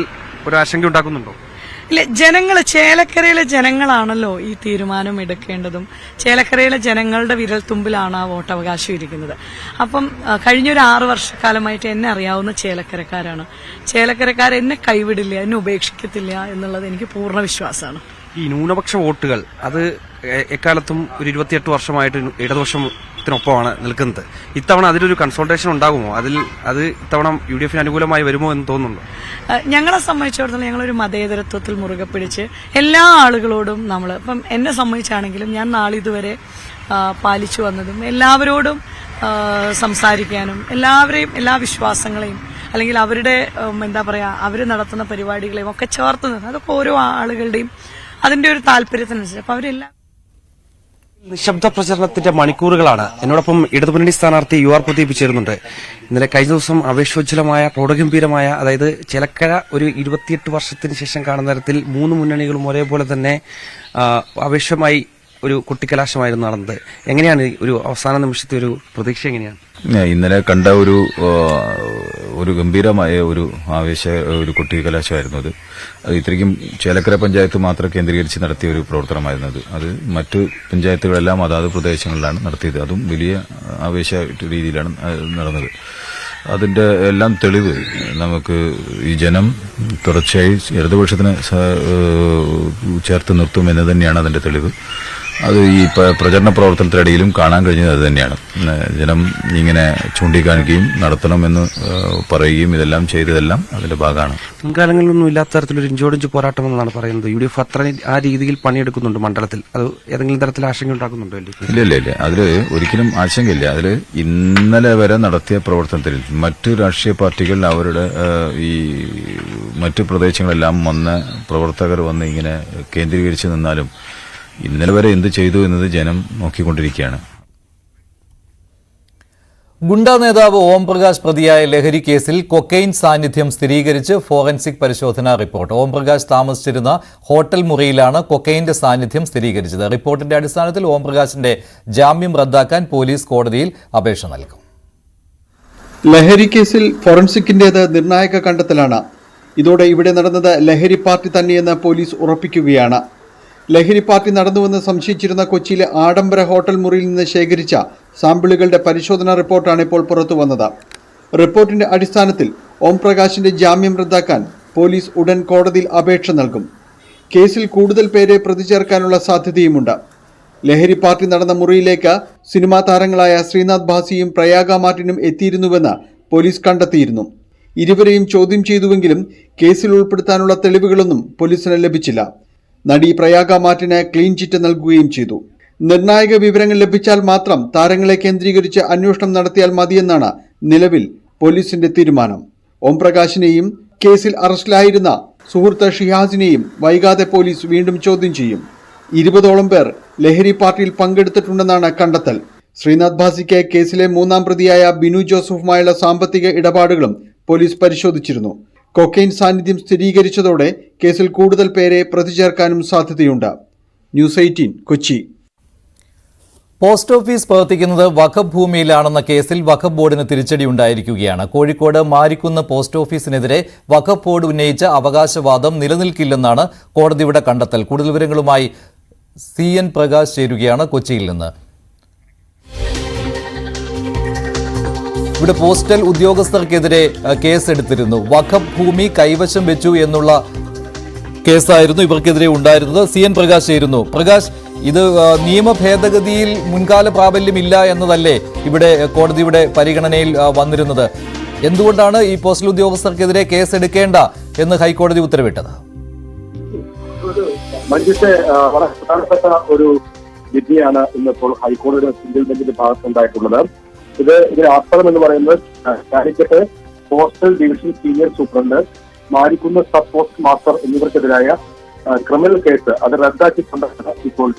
ഒരു ആശങ്ക ഉണ്ടാക്കുന്നുണ്ടോ? ഇല്ല, ചേലക്കരയിലെ ജനങ്ങളാണല്ലോ ഈ തീരുമാനം എടുക്കേണ്ടതും. ചേലക്കരയിലെ ജനങ്ങളുടെ വിരൽത്തുമ്പിലാണ് ആ വോട്ടവകാശം ഇരിക്കുന്നത്. അപ്പം കഴിഞ്ഞൊരു 6 വർഷക്കാലമായിട്ട് എന്നെ അറിയാവുന്ന ചേലക്കരക്കാരാണ്. ചേലക്കരക്കാരെന്നെ കൈവിടില്ല, എന്നെ ഉപേക്ഷിക്കത്തില്ല എന്നുള്ളത് എനിക്ക് പൂർണ്ണ വിശ്വാസമാണ്. ഈ ന്യൂനപക്ഷ വോട്ടുകൾ അത് എക്കാലത്തും ഒരു 28 വർഷമായിട്ട് ഇടതുപക്ഷത്തിനൊപ്പമാണ് നിൽക്കുന്നത്. ഇത്തവണ അതിലൊരു കൺസൾട്ടേഷൻ ഉണ്ടാകുമോ? അത് ഇത്തവണ UDF അനുകൂലമായി വരുമോ എന്ന് തോന്നുന്നുണ്ടോ? ഞങ്ങളെ സംബന്ധിച്ചിടത്തോളം ഞങ്ങളൊരു മതേതരത്വത്തിൽ മുറുകെ പിടിച്ച് എല്ലാ ആളുകളോടും ഇപ്പം എന്നെ സംബന്ധിച്ചാണെങ്കിലും ഞാൻ നാളിതുവരെ പാലിച്ചു വന്നതും എല്ലാവരോടും സംസാരിക്കാനും എല്ലാവരെയും എല്ലാ വിശ്വാസങ്ങളെയും അല്ലെങ്കിൽ അവരുടെ അവർ നടത്തുന്ന പരിപാടികളെയും ഒക്കെ ചേർത്ത് നിന്ന് അതൊക്കെ ഓരോ ആളുകളുടെയും അതിന്റെ ഒരു താല്പര്യത്തിനനുസരിച്ച് അപ്പൊ അവരെല്ലാം നിശബ്ദ പ്രചരണത്തിന്റെ മണിക്കൂറുകളാണ്. എന്നോടൊപ്പം ഇടതുമുന്നണി സ്ഥാനാർത്ഥി UR പ്രദീപ് ചേരുന്നുണ്ട്. ഇന്നലെ കഴിഞ്ഞ ദിവസം ആവേശോജ്വലമായ പ്രൗഢഗംഭീരമായ അതായത് ചേലക്കര ഒരു 28 വർഷത്തിന് ശേഷം കാണുന്ന തരത്തിൽ 3 മുന്നണികളും ഒരേപോലെ തന്നെ ആവേശമായി ഒരു കുട്ടിക്കലാശമായിരുന്നു നടന്നത്. എങ്ങനെയാണ് ഒരു അവസാന നിമിഷത്തെ ഒരു പ്രതീക്ഷ എങ്ങനെയാണ്? ഇന്നലെ കണ്ട ഒരു ഗംഭീരമായ ഒരു കുട്ടിക്കലാശമായിരുന്നു അത്. ഇത്രയ്ക്കും ചേലക്കര പഞ്ചായത്ത് മാത്രം കേന്ദ്രീകരിച്ച് നടത്തിയ ഒരു പ്രവർത്തനമായിരുന്നു അത് മറ്റു പഞ്ചായത്തുകളെല്ലാം അതാത് പ്രദേശങ്ങളിലാണ് നടത്തിയത്. അതും വലിയ ആവേശ രീതിയിലാണ് നടന്നത്. അതിന്റെ എല്ലാം തെളിവ് നമുക്ക് ഈ ജനം തുടർച്ചയായി ഇടതുപക്ഷത്തിന് ചേർത്ത് നിർത്തും എന്ന് തന്നെയാണ് അതിന്റെ തെളിവ്. അത് ഈ പ്രചരണ പ്രവർത്തനത്തിനിടയിലും കാണാൻ കഴിഞ്ഞത് അത് തന്നെയാണ്. ജനം ഇങ്ങനെ ചൂണ്ടിക്കാണിക്കുകയും നടത്തണമെന്ന് പറയുകയും ഇതെല്ലാം ചെയ്തതെല്ലാം അതിന്റെ ഭാഗമാണ്. മുൻകാലങ്ങളിലൊന്നും ഇല്ലാത്ത തരത്തിലൊരു ഇഞ്ചോടിഞ്ച് പോരാട്ടം എന്നാണ് പറയുന്നത്. UDF അത്ര ആ രീതിയിൽ പണിയെടുക്കുന്നുണ്ട് മണ്ഡലത്തിൽ. അത് ഏതെങ്കിലും തരത്തിൽ ആശങ്ക ഉണ്ടാക്കുന്നുണ്ടോ? ഇല്ല, അതിൽ ഒരിക്കലും ആശങ്കയില്ല. അതിൽ ഇന്നലെ വരെ നടത്തിയ പ്രവർത്തനത്തിൽ മറ്റു രാഷ്ട്രീയ പാർട്ടികൾ അവരുടെ ഈ മറ്റു പ്രദേശങ്ങളെല്ലാം പ്രവർത്തകർ വന്ന് ഇങ്ങനെ കേന്ദ്രീകരിച്ച് നിന്നാലും ഇന്നലെ വരെ എന്ത് ചെയ്തു എന്നത് ജനം നോക്കിക്കൊണ്ടിരിക്കുകയാണ്. ഗുണ്ടാ നേതാവ് ഓം പ്രകാശ് പ്രതിയായ ലഹരി കേസിൽ കൊക്കൈൻ സാന്നിധ്യം സ്ഥിരീകരിച്ച് ഫോറൻസിക് പരിശോധനാ റിപ്പോർട്ട്. ഓം പ്രകാശ് താമസിച്ചിരുന്ന ഹോട്ടൽ മുറിയിലാണ് കൊക്കൈന്റെ സാന്നിധ്യം സ്ഥിരീകരിച്ചത്. റിപ്പോർട്ടിന്റെ അടിസ്ഥാനത്തിൽ ഓം പ്രകാശിന്റെ ജാമ്യം റദ്ദാക്കാൻ പോലീസ് കോടതിയിൽ അപേക്ഷ നൽകും. ലഹരി കേസിൽ ഫോറൻസിക്കിന്റേത് നിർണായക കണ്ടെത്തലാണ്. ഇതോടെ ഇവിടെ നടന്നത് ലഹരി പാർട്ടി തന്നെയെന്ന് പോലീസ് ഉറപ്പിക്കുകയാണ്. ലഹരി പാർട്ടി നടന്നുവെന്ന് സംശയിച്ചിരുന്ന കൊച്ചിയിലെ ആഡംബര ഹോട്ടൽ മുറിയിൽ നിന്ന് ശേഖരിച്ച സാമ്പിളുകളുടെ പരിശോധനാ റിപ്പോർട്ടാണ് ഇപ്പോൾ പുറത്തുവന്നത്. റിപ്പോർട്ടിന്റെ അടിസ്ഥാനത്തിൽ ഓം പ്രകാശിന്റെ ജാമ്യം റദ്ദാക്കാൻ പോലീസ് ഉടൻ കോടതിയിൽ അപേക്ഷ നൽകും. കേസിൽ കൂടുതൽ പേരെ പ്രതി ചേർക്കാനുള്ള സാധ്യതയുമുണ്ട്. ലഹരി പാർട്ടി നടന്ന മുറിയിലേക്ക് സിനിമാ താരങ്ങളായ ശ്രീനാഥ് ഭാസിയും പ്രയാഗ മാർട്ടിനും എത്തിയിരുന്നുവെന്ന് പോലീസ് കണ്ടെത്തിയിരുന്നു. ഇരുവരെയും ചോദ്യം ചെയ്തുവെങ്കിലും കേസിൽ ഉൾപ്പെടുത്താനുള്ള തെളിവുകളൊന്നും പോലീസിന് ലഭിച്ചില്ല. നടി പ്രയാഗ മാർട്ടിന് ക്ലീൻ ചിറ്റ് നൽകുകയും ചെയ്തു. നിർണായക വിവരങ്ങൾ ലഭിച്ചാൽ മാത്രം താരങ്ങളെ കേന്ദ്രീകരിച്ച് അന്വേഷണം നടത്തിയാൽ മതിയെന്നാണ് നിലവിൽ പോലീസിന്റെ തീരുമാനം. ഓം പ്രകാശിനെയും കേസിൽ അറസ്റ്റിലായിരുന്ന സുഹൃത്ത് ഷിഹാസിനെയും വൈകാതെ പോലീസ് വീണ്ടും ചോദ്യം ചെയ്യും. 20ഓളം പേർ ലഹരി പാർട്ടിയിൽ പങ്കെടുത്തിട്ടുണ്ടെന്നാണ് കണ്ടെത്തൽ. ശ്രീനാഥ് ഭാസിക്ക് കേസിലെ 3ാം പ്രതിയായ ബിനു ജോസഫുമായുള്ള സാമ്പത്തിക ഇടപാടുകളും പോലീസ് പരിശോധിച്ചിരുന്നു. കൊക്കൈൻ സാന്നിധ്യം സ്ഥിരീകരിച്ചതോടെ കേസിൽ കൂടുതൽ പേരെ പ്രതി ചേർക്കാനും സാധ്യതയുണ്ട്. ന്യൂസ് 18 കൊച്ചി. പോസ്റ്റ് ഓഫീസ് പ്രവർത്തിക്കുന്നത് വഖഫ് ഭൂമിയിലാണെന്ന കേസിൽ വഖഫ് ബോർഡിന് തിരിച്ചടിയുണ്ടായിരിക്കുകയാണ്. കോഴിക്കോട് മാരിക്കുന്ന് പോസ്റ്റ് ഓഫീസിനെതിരെ വഖഫ് ബോർഡ് ഉന്നയിച്ച അവകാശവാദം നിലനിൽക്കില്ലെന്നാണ് കോടതിയുടെ കണ്ടെത്തൽ. കൂടുതൽ വിവരങ്ങളുമായി CN പ്രകാശ് ചേരുകയാണ് കൊച്ചിയിൽ നിന്ന്. ഇവിടെ പോസ്റ്റൽ ഉദ്യോഗസ്ഥർക്കെതിരെ കേസെടുത്തിരുന്നു. വഖഫ് ഭൂമി കൈവശം വെച്ചു എന്നുള്ള കേസായിരുന്നു ഇവർക്കെതിരെ ഉണ്ടായിരുന്നത്. CN പ്രകാശ് ചേരുന്നു. പ്രകാശ്, ഇത് നിയമ ഭേദഗതിയിൽ മുൻകാല പ്രാബല്യമില്ല എന്നതല്ലേ ഇവിടെ കോടതിയുടെ പരിഗണനയിൽ വന്നിരുന്നത്? എന്തുകൊണ്ടാണ് ഈ പോസ്റ്റൽ ഉദ്യോഗസ്ഥർക്കെതിരെ കേസെടുക്കേണ്ട എന്ന് ഹൈക്കോടതി ഉത്തരവിട്ടത്? വളരെ പ്രധാനപ്പെട്ട ഒരു വിധിയാണ് ഇന്നിപ്പോൾ ഹൈക്കോടതിയുടെ സിംഗിൾ ബെഞ്ചിന്റെ ഭാഗത്തുണ്ടായിട്ടുള്ളത്. ഇതിന്റെ ആസ്പദം എന്ന് പറയുന്നത് Calicut postal division senior superintendent, Marikunnu sub post master എന്നിവർക്കെതിരായ ക്രിമിനൽ കേസ് അത് റദ്ദാക്കിക്കൊണ്ടാണ് ഇപ്പോൾ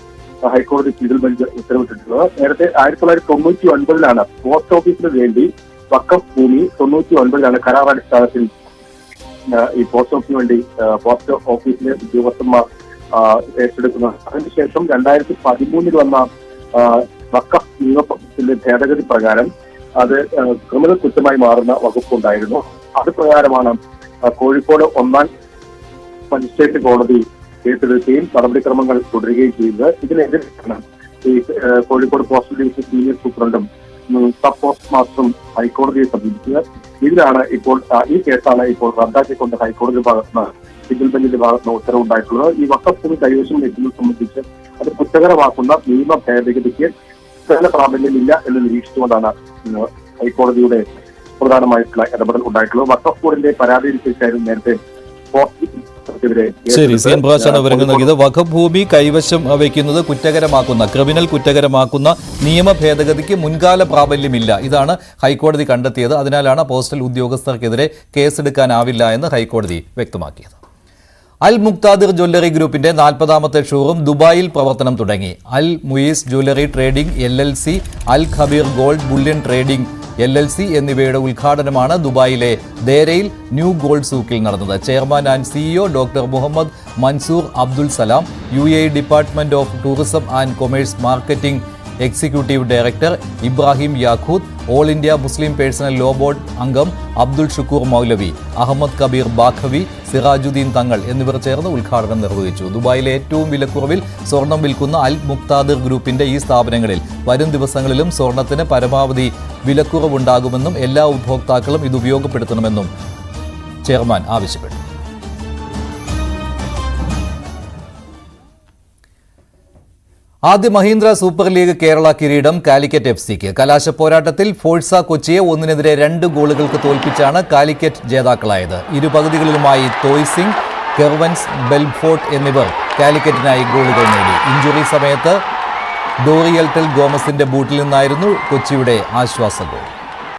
ഹൈക്കോടതി സിവിൽ ബെഞ്ച് ഉത്തരവിട്ടിട്ടുള്ളത്. നേരത്തെ 1999 പോസ്റ്റ് ഓഫീസിന് വേണ്ടി വഖഫ് ഭൂമി 99 കരാറടിസ്ഥാനത്തിൽ ഈ പോസ്റ്റ് ഓഫീസിന് വേണ്ടി പോസ്റ്റ് ഓഫീസിലെ ഉദ്യോഗസ്ഥന്മാർ ഏറ്റെടുക്കുന്നത്. അതിനുശേഷം 2013 വന്ന വഖഫ് നിയമത്തിന്റെ ഭേദഗതി പ്രകാരം അത് ക്രിമിനൽ കുറ്റമായി മാറുന്ന വകുപ്പുണ്ടായിരുന്നു. അത് പ്രകാരമാണ് കോഴിക്കോട് 1ാം മജിസ്ട്രേറ്റ് കോടതി ഏറ്റെടുക്കുകയും നടപടിക്രമങ്ങൾ തുടരുകയും ചെയ്യുന്നത്. ഇതിനെതിരെയാണ് ഈ കോഴിക്കോട് പോസ്റ്റൽ ഡിവിഷൻ സീനിയർ സൂപ്രണ്ടും സബ് പോസ്റ്റ് മാസ്റ്ററും ഹൈക്കോടതിയെ സമീപിച്ചത്. ഇതിലാണ് ഇപ്പോൾ ഈ കേസാണ് ഇപ്പോൾ റദ്ദാക്കിക്കൊണ്ട് ഹൈക്കോടതി ഭാഗത്തുനിന്ന് സിവിൽ ബെഞ്ചിന്റെ ഭാഗത്തുനിന്ന് ഉത്തരവുണ്ടായിട്ടുള്ളത്. ഈ വഖഫ് ഭൂമി കൈവശം വയ്ക്കുന്നത് സംബന്ധിച്ച് അത് കുറ്റകരമാക്കുന്ന നിയമ ഭേദഗതിക്ക് പ്രാബല്യമില്ല എന്ന് നിരീക്ഷിച്ചുകൊണ്ടാണ് ഹൈക്കോടതിയുടെ പ്രധാനമായിട്ടുള്ള ഇടപെടൽ ഉണ്ടായിട്ടുള്ളത്. വഖഫ് ബോർഡിന്റെ പരാതി അനുസരിച്ചായിരുന്നു നേരത്തെ ശരി, സി എൻ പ്രകാശാണ് വിവരങ്ങൾ നൽകിയത്. വഖഫ് ഭൂമി കൈവശം വയ്ക്കുന്നത് ക്രിമിനൽ കുറ്റകരമാക്കുന്ന നിയമ ഭേദഗതിക്ക് മുൻകാല പ്രാബല്യമില്ല. ഇതാണ് ഹൈക്കോടതി കണ്ടെത്തിയത്. അതിനാലാണ് പോസ്റ്റൽ ഉദ്യോഗസ്ഥർക്കെതിരെ കേസെടുക്കാനാവില്ല എന്ന് ഹൈക്കോടതി വ്യക്തമാക്കിയത്. അൽ മുക്താദിർ ജ്വല്ലറി ഗ്രൂപ്പിന്റെ 40ാമത്തെ ഷോറൂം ദുബായിൽ പ്രവർത്തനം തുടങ്ങി. Al Muiz jewellery trading LLC, Al Khabeer gold bullion trading LLC എന്നിവയുടെ ഉദ്ഘാടനമാണ് ദുബായിലെ ദേരയിൽ ന്യൂ ഗോൾഡ് സൂക്കിൽ നടന്നത്. Chairman and CEO doctor Muhammad Mansoor Abdul Salam, UAE department of tourism and commerce marketing executive director Ibrahim Yaqoob, All India Muslim Personal Law Board അംഗം അബ്ദുൾ ഷുക്കൂർ മൗലവി, അഹമ്മദ് കബീർ ബാഖവി, സിറാജുദ്ദീൻ തങ്ങൾ എന്നിവർ ചേർന്ന് ഉദ്ഘാടനം നിർവഹിച്ചു. ദുബായിലെ ഏറ്റവും വിലക്കുറവിൽ സ്വർണം വിൽക്കുന്ന അൽ മുക്താദിർ ഗ്രൂപ്പിന്റെ ഈ സ്ഥാപനങ്ങളിൽ വരും ദിവസങ്ങളിലും സ്വർണത്തിന് പരമാവധി വിലക്കുറവുണ്ടാകുമെന്നും എല്ലാ ഉപഭോക്താക്കളും ഇത് ഉപയോഗപ്പെടുത്തണമെന്നും ചെയർമാൻ ആവശ്യപ്പെട്ടു. ആദ്യ മഹീന്ദ്ര സൂപ്പർ ലീഗ് കേരള കിരീടം കാലിക്കറ്റ് FCക്ക്. കലാശ പോരാട്ടത്തിൽ ഫോഴ്സ കൊച്ചിയെ 1-2 ഗോളുകൾക്ക് തോൽപ്പിച്ചാണ് കാലിക്കറ്റ് ജേതാക്കളായത്. ഇരുപകുതികളിലുമായി തോയ് സിംഗ്, കെർവൻസ് ബെൽഫോർട്ട് എന്നിവർ കാലിക്കറ്റിനായി ഗോളുകൾ നേടി. ഇഞ്ചുറി സമയത്ത് ഡോറിയൽട്ടൽ ഗോമസിന്റെ ബൂട്ടിൽ നിന്നായിരുന്നു കൊച്ചിയുടെ ആശ്വാസ ഗോൾ.